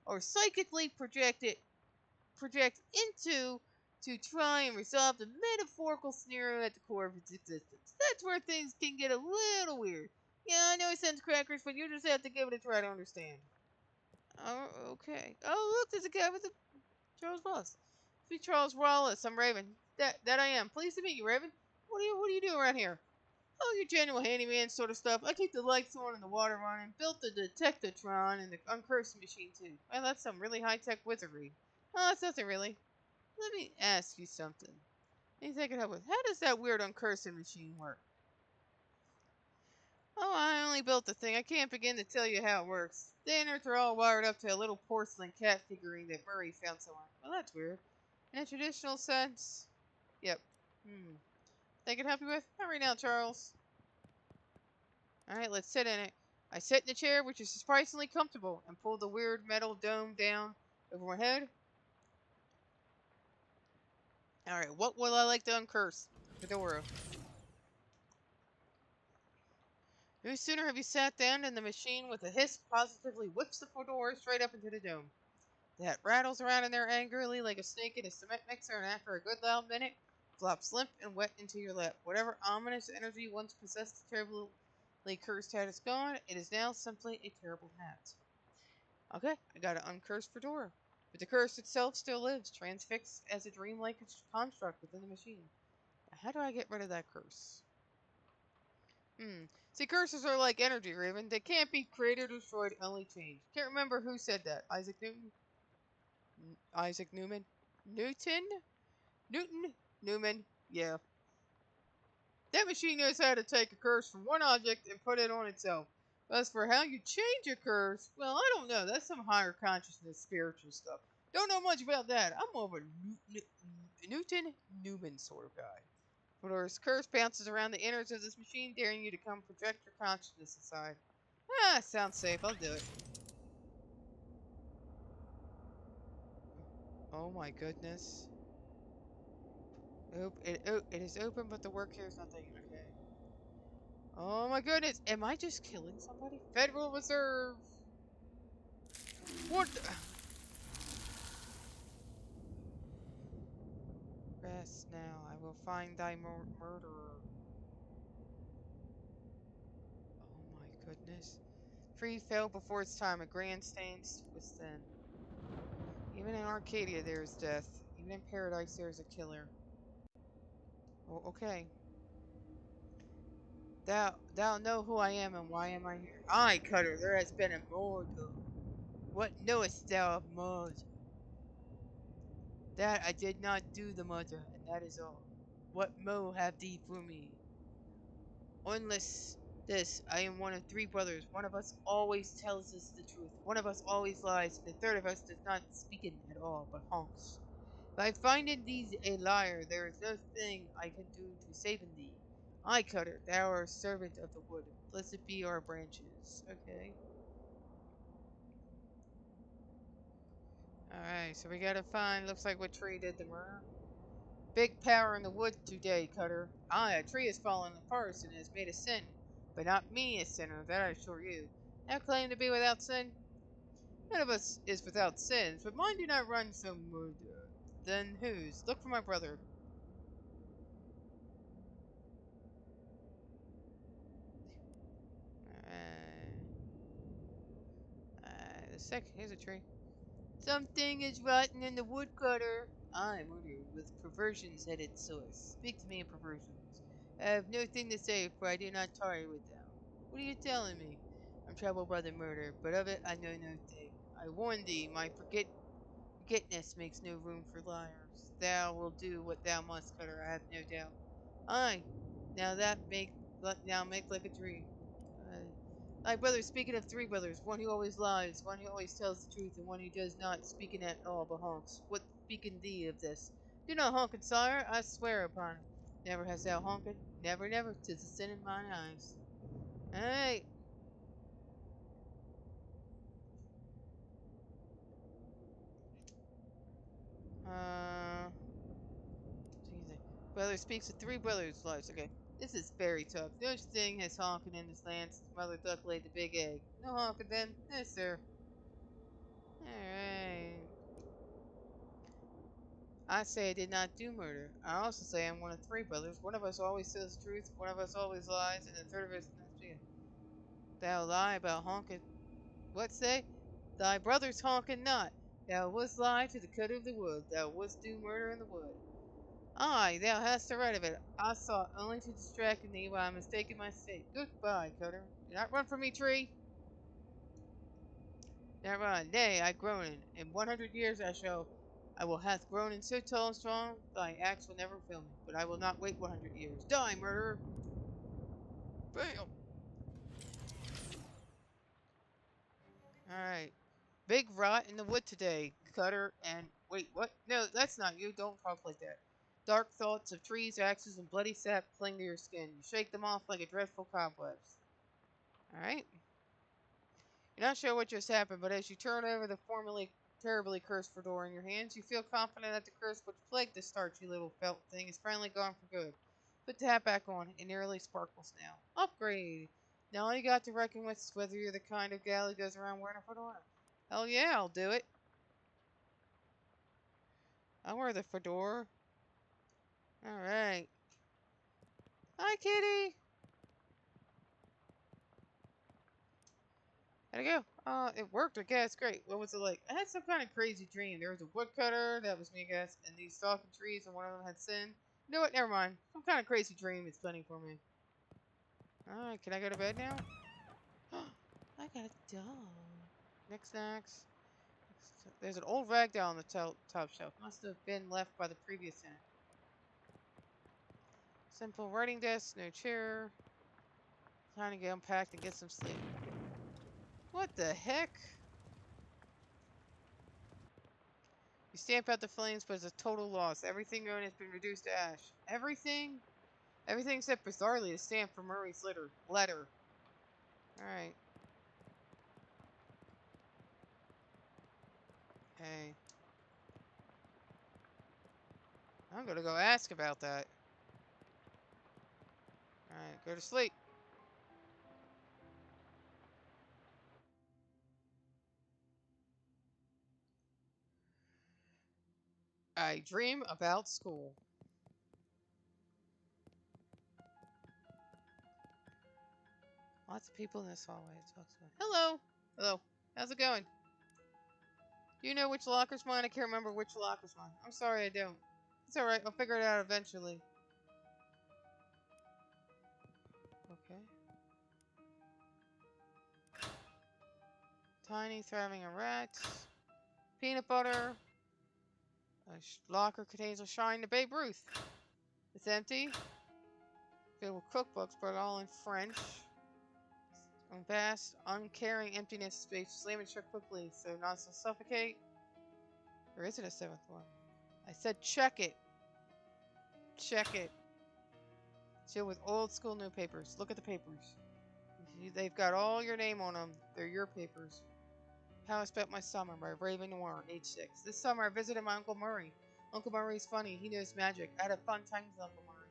or psychically project into to try and resolve the metaphorical scenario at the core of its existence. That's where things can get a little weird. Yeah, I know it sounds crackers, but you just have to give it a try to understand. Oh, okay. Oh, look, there's a guy with a Charles Wallace. Speak Charles Wallace. I'm Raven. That I am. Pleased to meet you, Raven. What do you do around here? Oh, your general handyman sort of stuff. I keep the lights on and the water running. Built the detectatron and the uncursed machine too. Well, that's some really high-tech wizardry. Oh, that's nothing really. Let me ask you something. Anything I can help with? How does that weird uncursed machine work? Oh, I only built the thing. I can't begin to tell you how it works. The innards are all wired up to a little porcelain cat figurine that Murray found somewhere. Well, that's weird. In a traditional sense? Yep. They can help you with? Hurry now, Charles. Alright, let's sit in it. I sit in the chair, which is surprisingly comfortable, and pull the weird metal dome down over my head. Alright, what will I like to uncurse? Fedora. No sooner have you sat down than the machine with a hiss positively whips the fedora straight up into the dome. The hat rattles around in there angrily like a snake in a cement mixer, and after a good loud minute, flops limp and wet into your lap. Whatever ominous energy once possessed the terribly cursed hat is gone. It is now simply a terrible hat. Okay, I got an uncursed fedora. But the curse itself still lives, transfixed as a dreamlike construct within the machine. Now, how do I get rid of that curse? See, curses are like energy, Raven. They can't be created or destroyed, only changed. Can't remember who said that. Isaac Newton? Isaac Newman? Newton? Newton? Newman? Yeah. That machine knows how to take a curse from one object and put it on itself. As for how you change a curse, well, I don't know. That's some higher consciousness, spiritual stuff. Don't know much about that. I'm more of a Newton Newman sort of guy. Fedora's curse bounces around the innards of this machine, daring you to come project your consciousness inside. Ah, sounds safe. I'll do it. Oh my goodness. It is open, but the work here is not taken. Okay. Oh my goodness. Am I just killing somebody? Federal Reserve. What? Rest now. I will find thy murderer. Oh my goodness. Free fell before its time. A grandstand was thin. Even in Arcadia there is death. Even in paradise there is a killer. Oh, okay. Thou know who I am and why am I here? Aye, Cutter, there has been a murder. What knowest thou of murder? That I did not do the murder, and that is all. What mo have thee for me? Unless This, I am one of three brothers. One of us always tells us the truth. One of us always lies. And the third of us does not speak it at all, but honks. If I find in thee a liar, there is no thing I can do to save in thee. I, Cutter, thou art a servant of the wood. Blessed be our branches. Okay. Alright, so we gotta find, looks like what tree did the murder. Big power in the wood today, Cutter. Aye, a tree has fallen in the forest and has made a sin. But not me a sinner, that I assure you. Thou claim to be without sin? None of us is without sins, but mine do not run so murder. Then whose? Look for my brother. Here's a tree. Something is rotten in the woodcutter. I murder with perversions at its source. Speak to me in perversions. I have no thing to say, for I do not tarry with them. What are you telling me? I'm troubled by the murder, but of it I know no thing. I warn thee, my forgetness makes no room for liars. Thou wilt do what thou must, Cutter, I have no doubt. Aye, now make like a dream. My brother, speaking of three brothers, one who always lies, one who always tells the truth, and one who does not, speaking at all, but honks. What speaking thee of this? Do not honk it, sire, I swear upon it. Never hast thou honked, never, never, 'tis a sin in mine eyes. Alright. Jesus. Brother speaks of three brothers' lives. Okay. This is very tough. No such thing as honking in this land since Mother Duck laid the big egg. No honking then? Yes, sir. Alright. I say I did not do murder. I also say I'm one of three brothers. One of us always tells the truth, one of us always lies, and the third of us not speaking. Thou lie about honking. What say? Thy brother's honking not. Thou wouldst lie to the cut of the wood. Thou wouldst do murder in the wood. Aye, thou hast the right of it. I sought only to distract thee while I mistaken my state. Goodbye, Cutter. Do not run from me, tree. Not run. Nay, I groan in 100 years I will hath grown in so tall and strong, thy axe will never fail me. But I will not wait 100 years. Die, murderer! Bam! Alright. Big rot in the wood today, Cutter, and... Wait, what? No, that's not you. Don't talk like that. Dark thoughts of trees, axes, and bloody sap cling to your skin. You shake them off like a dreadful cobwebs. Alright. You're not sure what just happened, but as you turn over the formerly terribly cursed fedora in your hands, you feel confident that the curse which plagued the starchy little felt thing is finally gone for good. Put the hat back on. It nearly sparkles now. Upgrade! Now all you got to reckon with is whether you're the kind of gal who goes around wearing a fedora. Hell yeah, I'll do it. I wear the fedora. Alright. Hi, kitty! How'd it go? It worked, I guess. Great. What was it like? I had some kind of crazy dream. There was a woodcutter, that was me, I guess, and these stalking trees, and one of them had sin. You know what? Never mind. Some kind of crazy dream is funny for me. Alright, can I go to bed now? I got a doll. Knickknacks. There's an old rag doll on the top shelf. Must have been left by the previous tenant. Simple writing desk, no chair. Time to get unpacked and get some sleep. What the heck? You stamp out the flames, but it's a total loss. Everything known has been reduced to ash. Everything? Everything except bizarrely the stamp for Murray's letter. Alright. Hey. I'm gonna go ask about that. Alright, go to sleep. I dream about school. Lots of people in this hallway. Hello! Hello. How's it going? Do you know which locker's mine? I can't remember which locker's mine. I'm sorry, I don't. It's alright, I'll figure it out eventually. Okay. Tiny thriving a rat. Peanut butter. A locker contains a shrine to Babe Ruth. It's empty. Filled with cookbooks, but all in French. Vast, uncaring emptiness space. Slam and shut quickly so not to suffocate. Or is it a seventh one? I said check it. Check it. Sealed with old school newspapers. Look at the papers. They've got all your name on them. They're your papers. How I Spent My Summer by Raven Noir, age 6. This summer I visited my Uncle Murray. Uncle Murray's funny. He knows magic. I had a fun time with Uncle Murray.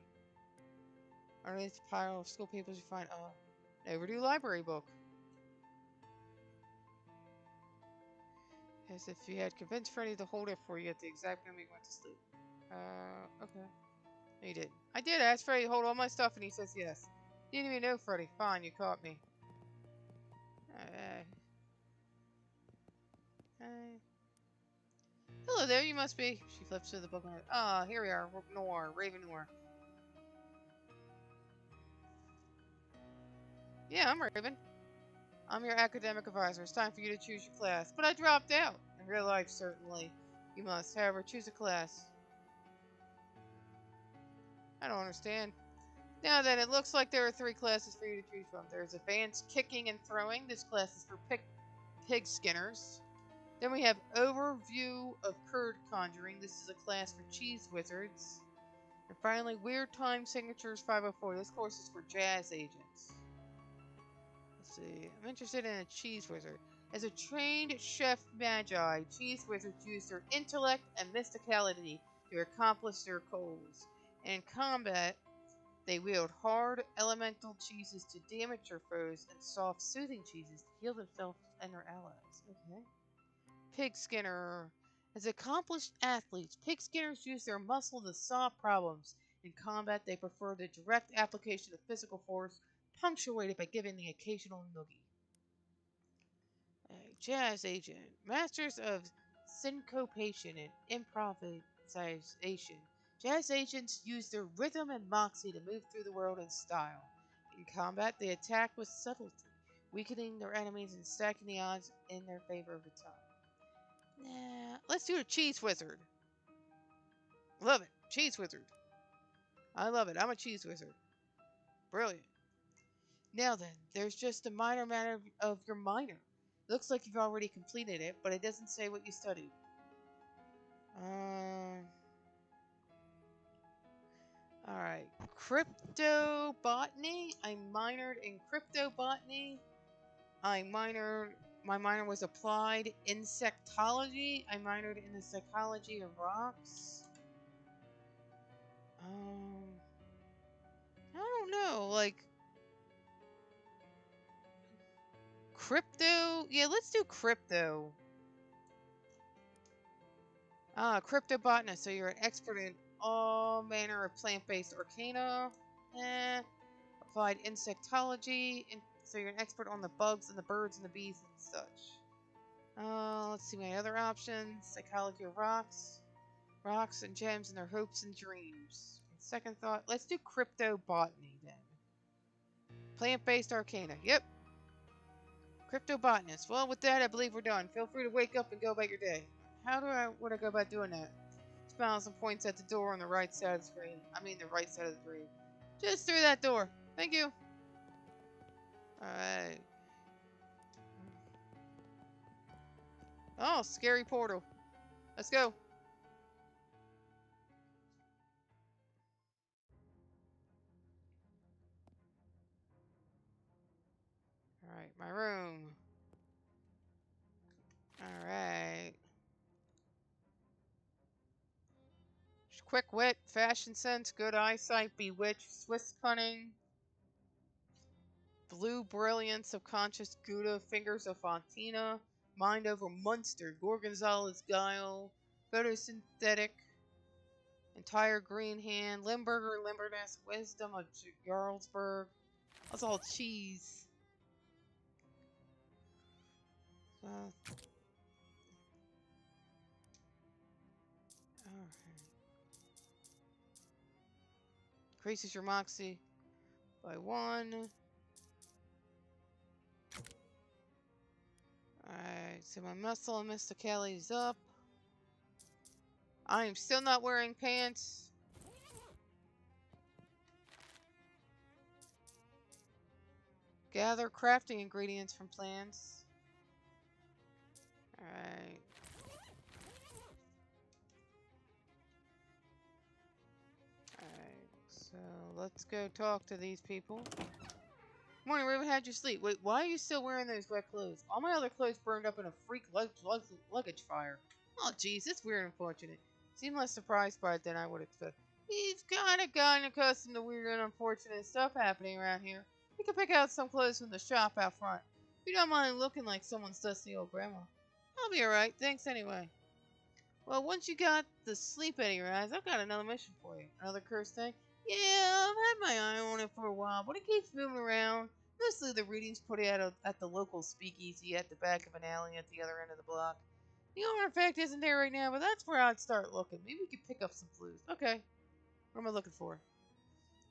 Underneath the pile of school papers you find an overdue library book. As if you had convinced Freddy to hold it for you at the exact moment you went to sleep. Okay. No, you didn't. I did ask Freddy to hold all my stuff and he says yes. Didn't even know Freddy. Fine, you caught me. Hello there, you must be. She flips through the book. Here we are. Noir, Raven Noir. Yeah, I'm Raven. I'm your academic advisor. It's time for you to choose your class. But I dropped out. In real life, certainly. You must, however, choose a class. I don't understand. Now then, it looks like there are 3 classes for you to choose from. There's Advanced Kicking and Throwing. This class is for pig skinners. Then we have Overview of Curd Conjuring. This is a class for cheese wizards. And finally, Weird Time Signatures 504. This course is for jazz agents. Let's see. I'm interested in a cheese wizard. As a trained chef magi, cheese wizards use their intellect and mysticality to accomplish their goals. And in combat, they wield hard, elemental cheeses to damage their foes and soft, soothing cheeses to heal themselves and their allies. Okay. Pig Skinner. As accomplished athletes, pig skinners use their muscle to solve problems. In combat, they prefer the direct application of physical force, punctuated by giving the occasional noogie. Jazz agent. Masters of syncopation and improvisation. Jazz agents use their rhythm and moxie to move through the world in style. In combat, they attack with subtlety, weakening their enemies and stacking the odds in their favor over time. Nah, let's do a cheese wizard. Love it. Cheese wizard. I love it. I'm a cheese wizard. Brilliant. Now then, there's just a minor matter of your minor. Looks like you've already completed it, but it doesn't say what you studied. Alright. Cryptobotany. I minored in cryptobotany. My minor was applied insectology. I minored in the psychology of rocks. I don't know, like crypto. Yeah, let's do crypto. Cryptobotanist. So you're an expert in all manner of plant-based arcana. Applied insectology. So you're an expert on the bugs and the birds and the bees and such. Let's see my other options. Psychology of rocks. Rocks and gems and their hopes and dreams. Second thought, let's do cryptobotany then. Plant-based arcana. Yep. Cryptobotanist. Well, with that, I believe we're done. Feel free to wake up and go about your day. Would I go about doing that? Smiles and points at the door on the right side of the screen. I mean the right side of the screen. Just through that door. Thank you. Alright. Oh, scary portal. Let's go. Alright, my room. Alright. Quick wit, fashion sense, good eyesight, bewitched, Swiss cunning, blue brilliance, subconscious Gouda, fingers of Fontina, mind over Munster, Gorgonzola's guile, photosynthetic, entire green hand, Limburger, limberness, wisdom of Jarlsberg. That's all cheese. Alright. Increases your moxie by 1. Alright, so my muscle and mysticality is up. I am still not wearing pants. Gather crafting ingredients from plants. Alright. Alright, so let's go talk to these people. Morning, Raven. How'd you sleep? Wait, why are you still wearing those wet clothes? All my other clothes burned up in a freak luggage fire. Oh, jeez, it's weird and unfortunate. Seem less surprised by it than I would expect. He's kind of gotten accustomed to weird and unfortunate stuff happening around here. We could pick out some clothes from the shop out front. If you don't mind looking like someone's dusty old grandma. I'll be alright, thanks anyway. Well, once you got the sleep out of your eyes, I've got another mission for you. Another cursed thing? Yeah, I've had my eye on it for a while, but it keeps moving around. Mostly the readings put out at the local speakeasy at the back of an alley at the other end of the block. The artifact isn't there right now, but that's where I'd start looking. Maybe we could pick up some clues. Okay. What am I looking for?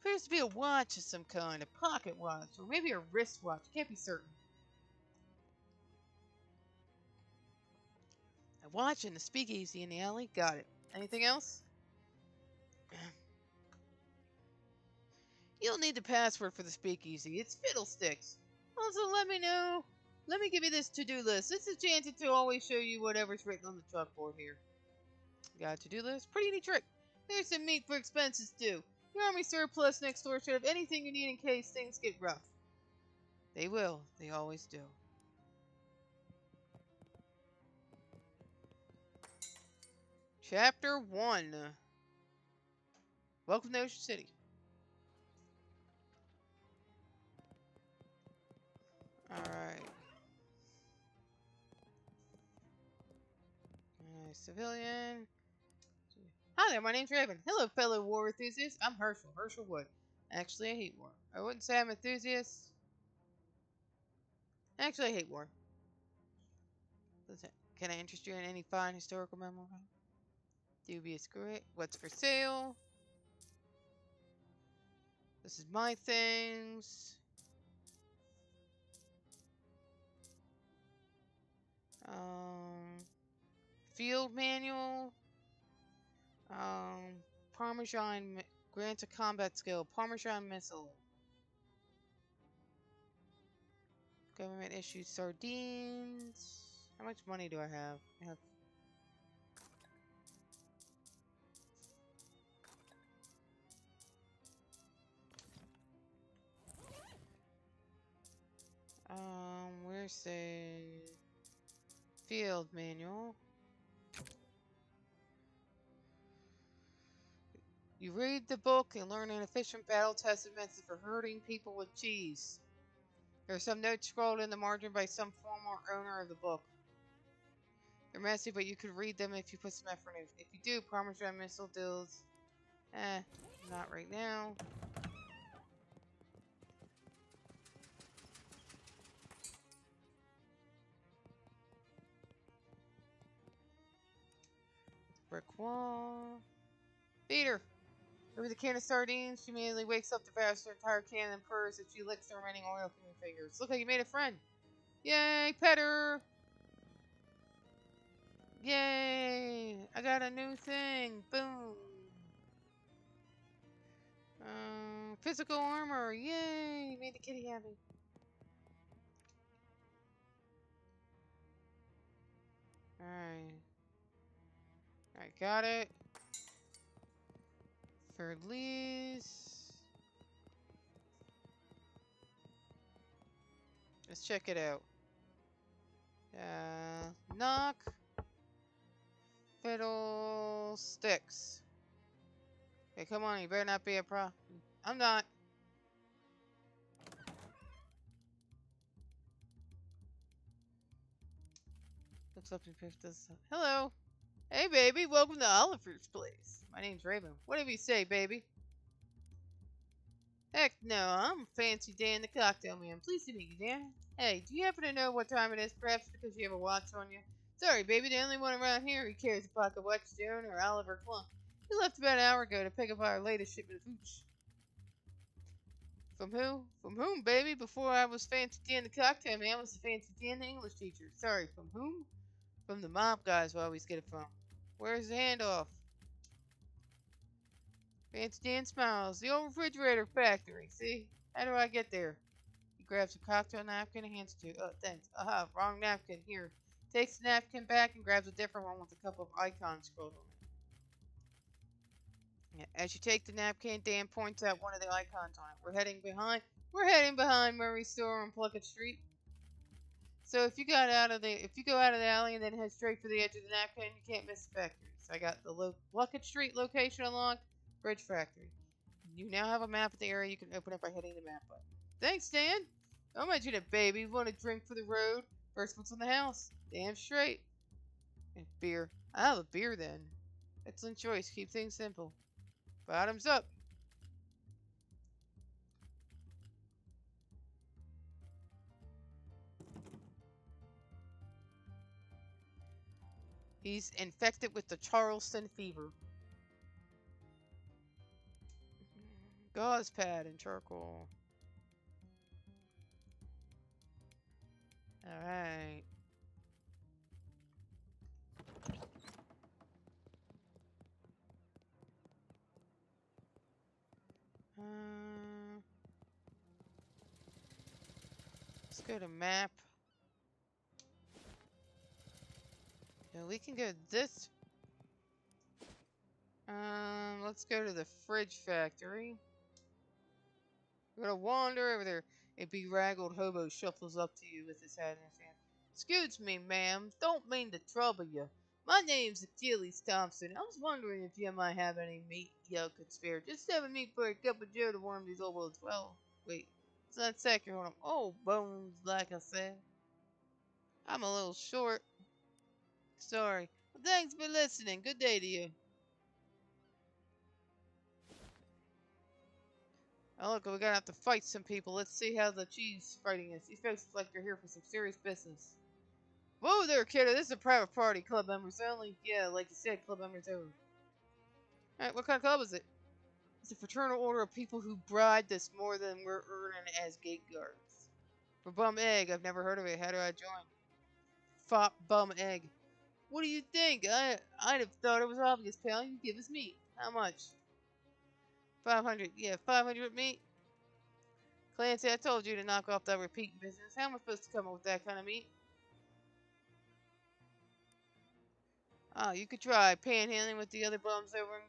Appears to be a watch of some kind, a pocket watch, or maybe a wristwatch. Can't be certain. A watch in the speakeasy in the alley. Got it. Anything else? You'll need the password for the speakeasy. It's fiddlesticks. Also, let me know. Let me give you this to-do list. It's a chance to always show you whatever's written on the chalkboard here. Got a to-do list? Pretty neat trick. There's some meat for expenses, too. Your army surplus next door should have anything you need in case things get rough. They will. They always do. Chapter 1. Welcome to Ocean City. Alright. Civilian. Hi there, my name's Raven. Hello, fellow war enthusiasts. I'm Herschel Wood. Actually, I hate war. I wouldn't say I'm an enthusiast. Actually, I hate war. Can I interest you in any fine historical memory? Dubious great. What's for sale? This is my things. Field manual. Parmesan grants a combat skill. Parmesan missile. Government issued sardines. How much money do I have? I have. Where's the field manual? You read the book and learn an efficient battle-tested method for hurting people with cheese. There are some notes scrawled in the margin by some former owner of the book. They're messy, but you could read them if you put some effort in. If you do, Parmesan missile deals. Not right now. Brick wall. Peter! Over the can of sardines, she immediately wakes up to devours her entire can and purrs as she licks the remaining oil from her fingers. Look like you made a friend. Yay, pet her! Yay! I got a new thing. Boom. Physical armor. Yay! Made the kitty happy. Alright. Alright, got it. For lease. Let's check it out. Knock. Fiddlesticks. Hey, come on, you better not be a pro. I'm not. Looks up and picks this up. Hello. Hey, baby. Welcome to Oliver's place. My name's Raven. Whatever you say, baby. Heck no, I'm Fancy Dan the Cocktail Man. Pleased to meet you, Dan. Hey, do you happen to know what time it is? Perhaps because you have a watch on you? Sorry, baby. The only one around here who carries a pocket watch is the owner, Oliver Clump. He left about an hour ago to pick up our latest shipment of hooch. From who? From whom, baby? Before I was Fancy Dan the Cocktail Man, I was the Fancy Dan the English teacher. Sorry, from whom? From the mob guys we always get it from. Where's the handoff? Fancy Dan smiles. The old refrigerator factory. See? How do I get there? He grabs a cocktail napkin and hands it to you. Oh, thanks. Aha, wrong napkin. Here. Takes the napkin back and grabs a different one with a couple of icons scrolled on it. Yeah, as you take the napkin, Dan points out one of the icons on it. We're heading behind Murray's store on Pluckett Street. So if you go out of the alley and then head straight for the edge of the napkin, you can't miss the factory. So I got the Pluckett Street location unlocked, Bridge Factory. You now have a map of the area you can open up by hitting the map button. Thanks, Dan. Don't mention it, baby. Want a drink for the road? First one's on the house. Damn straight. And beer. I'll have a beer then. Excellent choice. Keep things simple. Bottoms up. He's infected with the Charleston fever. Gauze pad and charcoal. Alright. Let's go to map. Yeah, we can go this. Let's go to the fridge factory. We're gonna wander over there. A bedraggled hobo shuffles up to you with his hat in his hand. Excuse me, ma'am. Don't mean to trouble you. My name's Achilles Thompson. I was wondering if you might have any meat you could spare. Just 7 meat for a cup of joe to warm these old bones. Well, wait. It's not second. Hold on. Oh, bones, like I said. I'm a little short. Sorry. Well, thanks for listening. Good day to you. Oh, look, we're gonna have to fight some people. Let's see how the cheese fighting is. These folks look like they're here for some serious business. Whoa there, kiddo. This is a private party. Club members only. Yeah, like you said, club members only. Alright, what kind of club is it? It's a fraternal order of people who bribed us more than we're earning as gate guards. For Bum Egg, I've never heard of it. How do I join? Fop Bum Egg. What do you think? I'd have thought it was obvious, pal. You give us meat. How much? 500. Yeah, 500 meat. Clancy, I told you to knock off that repeat business. How am I supposed to come up with that kind of meat? Oh, you could try panhandling with the other bums over in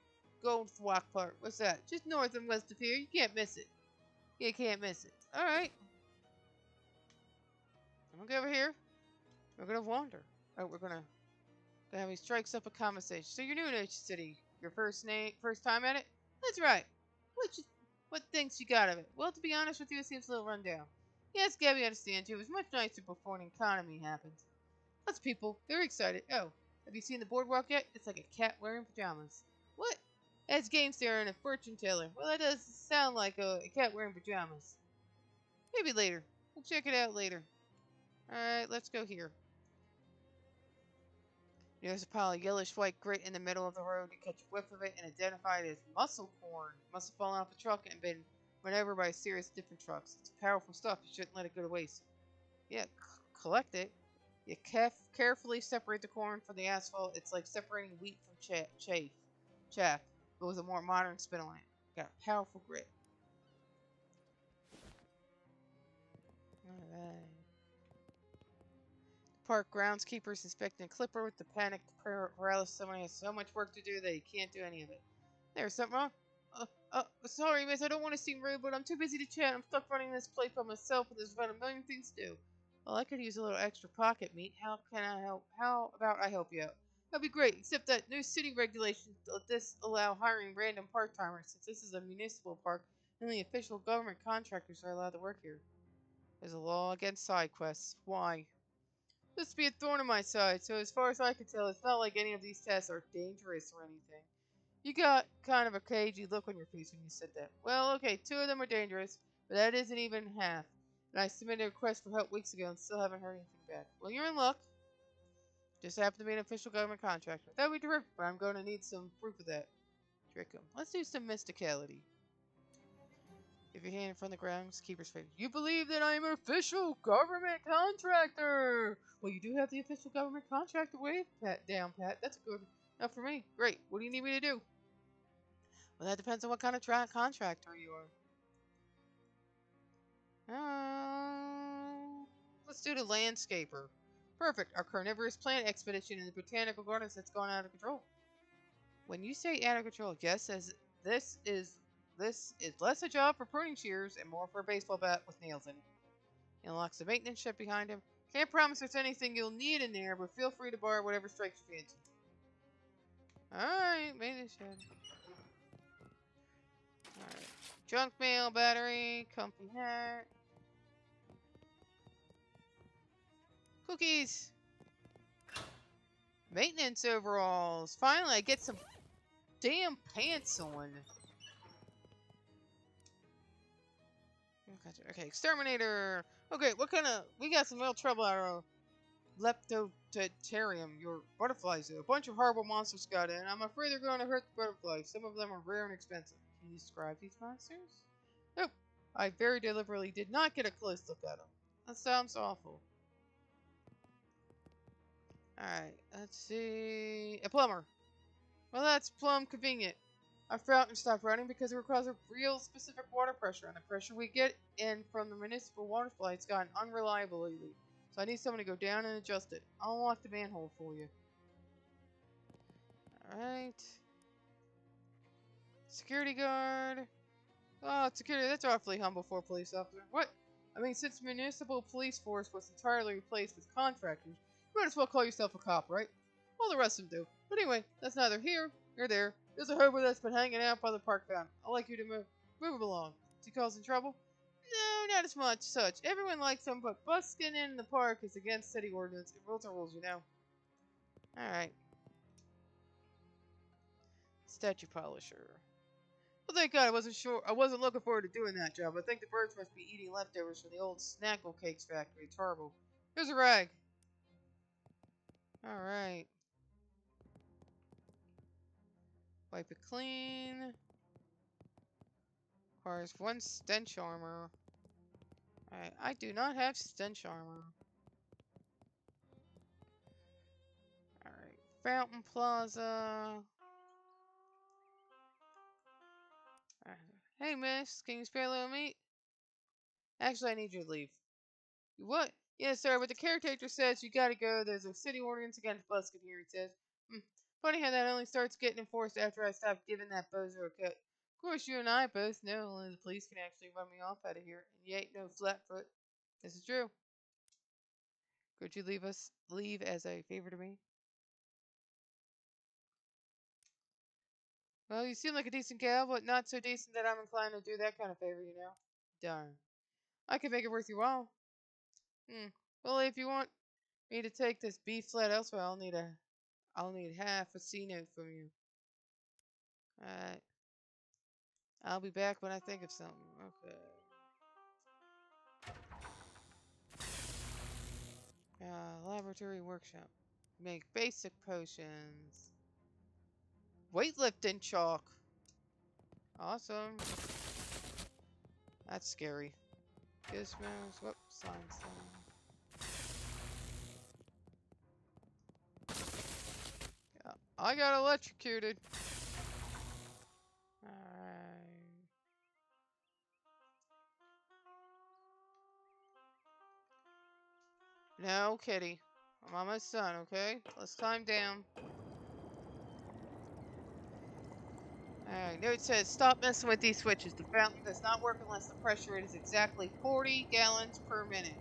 Goldthwack Park. What's that? Just north and west of here. You can't miss it. You can't miss it. Alright. I'm gonna go over here. We're gonna wander. Oh, we're gonna have he strikes up a conversation. So you're new to H City. Your first time at it? That's right. What thinks you got of it? Well, to be honest with you, it seems a little run down. Yes, Gabby understands you. It was much nicer before an economy happened. Lots of people. Very excited. Oh, have you seen the boardwalk yet? It's like a cat wearing pajamas. What? It's game starer and a fortune teller. Well, that does sound like a cat wearing pajamas. Maybe later. We'll check it out later. Alright, let's go here. There's a pile of yellowish white grit in the middle of the road. You catch a whiff of it and identify it as muscle corn. Must have fallen off a truck and been run over by a series of different trucks. It's powerful stuff. You shouldn't let it go to waste. Yeah, collect it. You carefully separate the corn from the asphalt. It's like separating wheat from chaff, but with a more modern spin on it. Got a powerful grit. Alright. Park groundskeepers inspecting a clipper with the panicked paralysis. Someone has so much work to do that he can't do any of it. There's something wrong? Sorry, miss. I don't want to seem rude, but I'm too busy to chat. I'm stuck running this place by myself, and there's about a million things to do. Well, I could use a little extra pocket meat. How can I help? How about I help you out? That'd be great, except that new city regulations disallow hiring random part-timers. Since this is a municipal park, only official government contractors are allowed to work here. There's a law against side quests. Why? This would be a thorn in my side, so as far as I can tell, it's not like any of these tests are dangerous or anything. You got kind of a cagey look on your face when you said that. Well, okay, 2 of them are dangerous, but that isn't even half. And I submitted a request for help weeks ago and still haven't heard anything back. Well, you're in luck. Just happen to be an official government contractor. That would be terrific, but I'm going to need some proof of that. Trick 'em. Let's do some mysticality. If your hand in front of the groundskeeper's face. You believe that I am an official government contractor! Well, you do have the official government contractor wave down, Pat. That's good enough for me. Great. What do you need me to do? Well, that depends on what kind of contractor you are. Let's do the landscaper. Perfect. Our carnivorous plant expedition in the botanical gardens that's gone out of control. When you say out of control, Jess says this is less a job for pruning shears and more for a baseball bat with nails in it. He unlocks the maintenance shed behind him. Can't promise there's anything you'll need in there, but feel free to borrow whatever strikes your fancy. Alright, maintenance shed. Alright. Junk mail, battery, comfy hat. Cookies! Maintenance overalls. Finally, I get some damn pants on. Okay, exterminator. Okay, what kind of... We got some real trouble at our Leptotarium, your butterfly zoo. A bunch of horrible monsters got in. I'm afraid they're going to hurt the butterflies. Some of them are rare and expensive. Can you describe these monsters? Nope. I very deliberately did not get a close look at them. That sounds awful. Alright, let's see... A plumber. Well, that's plumb convenient. Our fountain stopped running because it requires a real specific water pressure, and the pressure we get in from the municipal water supply has gotten unreliable lately. So I need someone to go down and adjust it. I'll unlock the manhole for you. Alright. Security guard. Oh, security, that's awfully humble for a police officer. What? I mean, since the municipal police force was entirely replaced with contractors, you might as well call yourself a cop, right? Well, the rest of them do. But anyway, that's neither here nor there. There's a hobo that's been hanging out by the park fountain. I'd like you to move along. Is he causing trouble? No, not as much such. Everyone likes him, but busking in the park is against city ordinance. Rules are rules, you know. Alright. Statue polisher. Well, thank God, I wasn't looking forward to doing that job. I think the birds must be eating leftovers from the old Snackle Cakes factory. It's horrible. Here's a rag. Alright. Wipe it clean. Requires 1 stench armor. Alright, I do not have stench armor. Alright, Fountain Plaza. Hey, miss, can you spare a little meat? Actually, I need you to leave. What? Yes, sir, but the caretaker says you gotta go. There's a city ordinance against busking here, he says. Funny how that only starts getting enforced after I stop giving that bozo a cut. Of course, you and I both know only the police can actually run me off out of here, and you ain't no flatfoot. This is true. Could you leave as a favor to me? Well, you seem like a decent gal, but not so decent that I'm inclined to do that kind of favor, you know. Darn. I can make it worth your while. Well, if you want me to take this B flat elsewhere, I'll need half a C note from you. Alright. I'll be back when I think of something. Okay. Laboratory workshop. Make basic potions. Weightlifting chalk. Awesome. That's scary. Gizmos. Whoops. Sign. Yeah, I got electrocuted. Alright. No, kitty. I'm on my son, okay? Let's climb down. Alright, note says, stop messing with these switches. The fountain does not work unless the pressure is exactly 40 gallons per minute.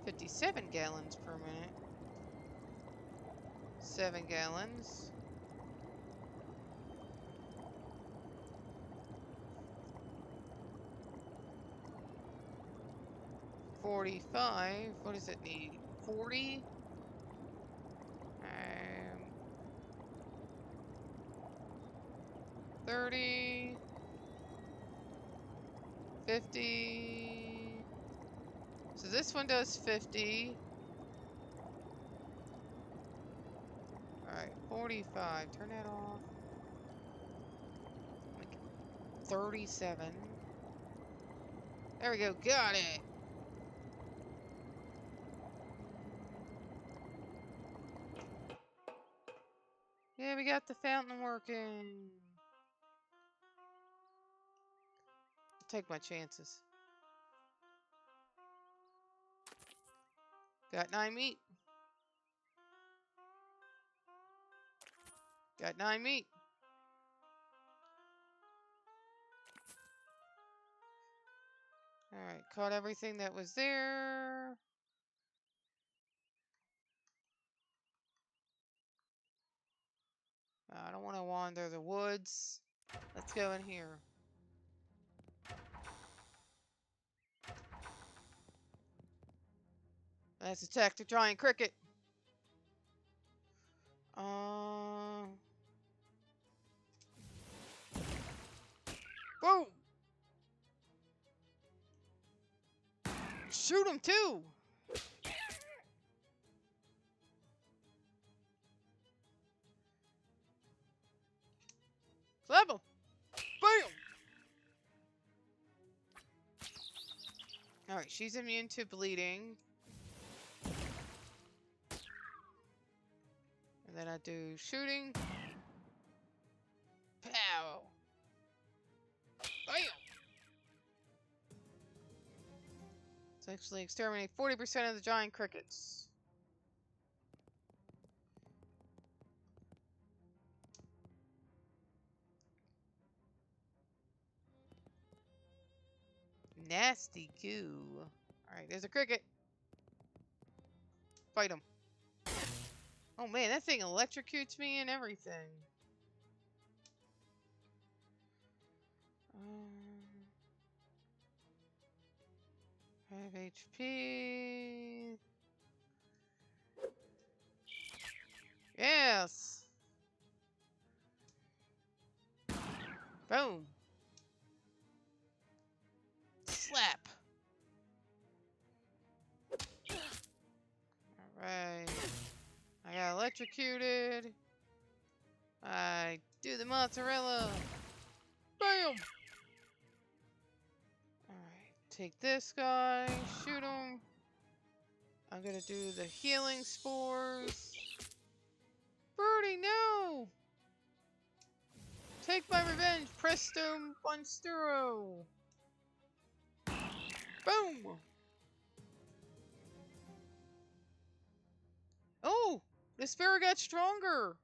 57 gallons per minute. 7 gallons. $45. What does it need? 40? 30. 50. So this one does 50. Alright, 45. Turn that off. Like 37. There we go. Got it. Yeah, we got the fountain working. Take my chances. Got 9 meat. Got 9 meat. Alright, caught everything that was there. I don't want to wander the woods. Let's go in here. Let's attack the giant cricket. Boom! Shoot him too! Slap him! Bam! Alright, she's immune to bleeding. And then I do shooting. Pow! Bam! Let's actually exterminate 40% of the giant crickets. Nasty goo. Alright, there's a cricket. Fight him. Oh man, that thing electrocutes me and everything. 5 HP. Yes. Boom. Slap. Alright. I got electrocuted. I do the mozzarella. Bam! Alright, take this guy, shoot him. I'm gonna do the healing spores. Birdie, no! Take my revenge, presto monstro! Boom! Oh! The spear got stronger!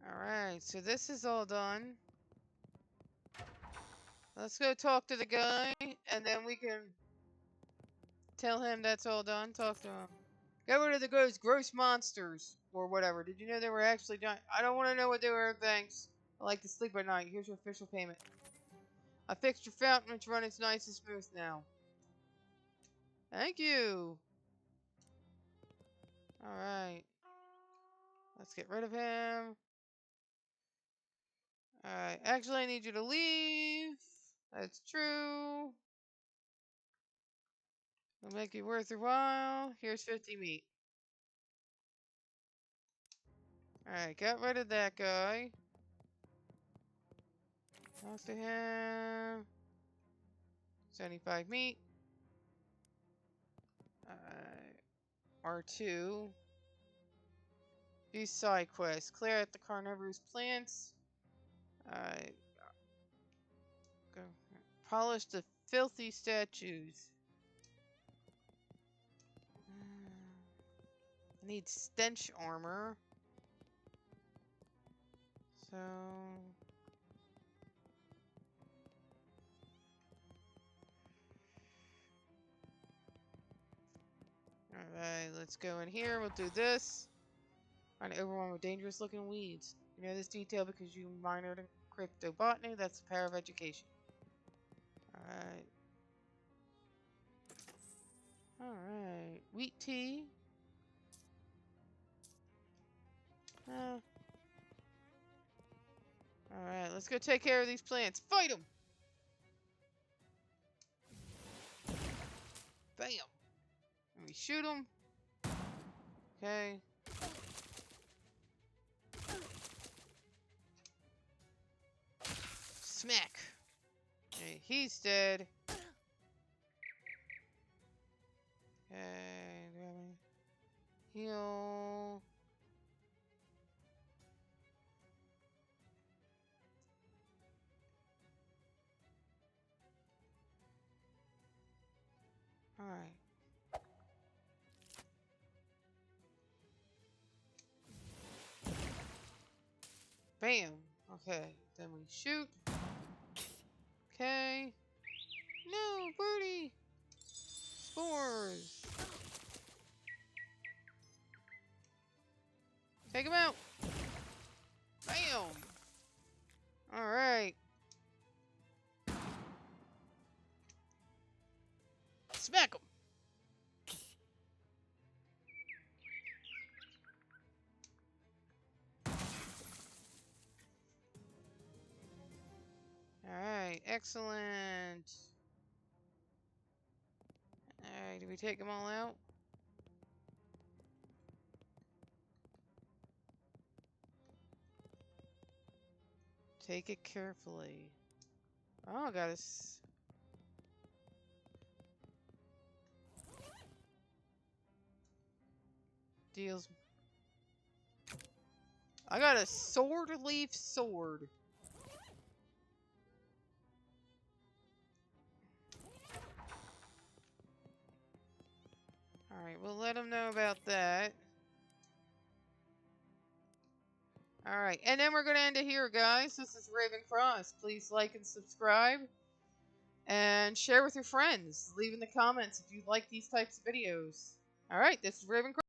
Alright, so this is all done. Let's go talk to the guy, and then we can tell him that's all done. Talk to him. Get rid of the gross monsters, or whatever. Did you know they were actually giant? I don't want to know what they were, thanks. I like to sleep at night. Here's your official payment. I fixed your fountain, it's running nice and smooth now. Thank you! Alright. Let's get rid of him. Alright, actually I need you to leave. That's true. It'll make it worth your while. Here's 50 meat. Alright, got rid of that guy. Talk to him. 75 meat. R2. These side quests. Clear out the carnivorous plants. Go. Polish the filthy statues. I need stench armor. So... Alright, let's go in here. We'll do this. Find overwhelmed with dangerous looking weeds. You know this detail because you minored in cryptobotany. That's the power of education. Alright. Alright. Wheat tea. Alright, let's go take care of these plants. Fight them! Bam! And we shoot them. Okay. Smack! Okay, he's dead. Okay, heal. Alright. Bam. Okay. Then we shoot. Okay. No, birdie. Spores. Take him out. Bam. Alright. Smack him. Alright, excellent. Alright, did we take them all out? Take it carefully. Oh, I got deals. I got a sword leaf sword. Alright, we'll let them know about that. Alright, and then we're going to end it here, guys. This is Raven Cross. Please like and subscribe. And share with your friends. Leave in the comments if you like these types of videos. Alright, this is Raven Cross.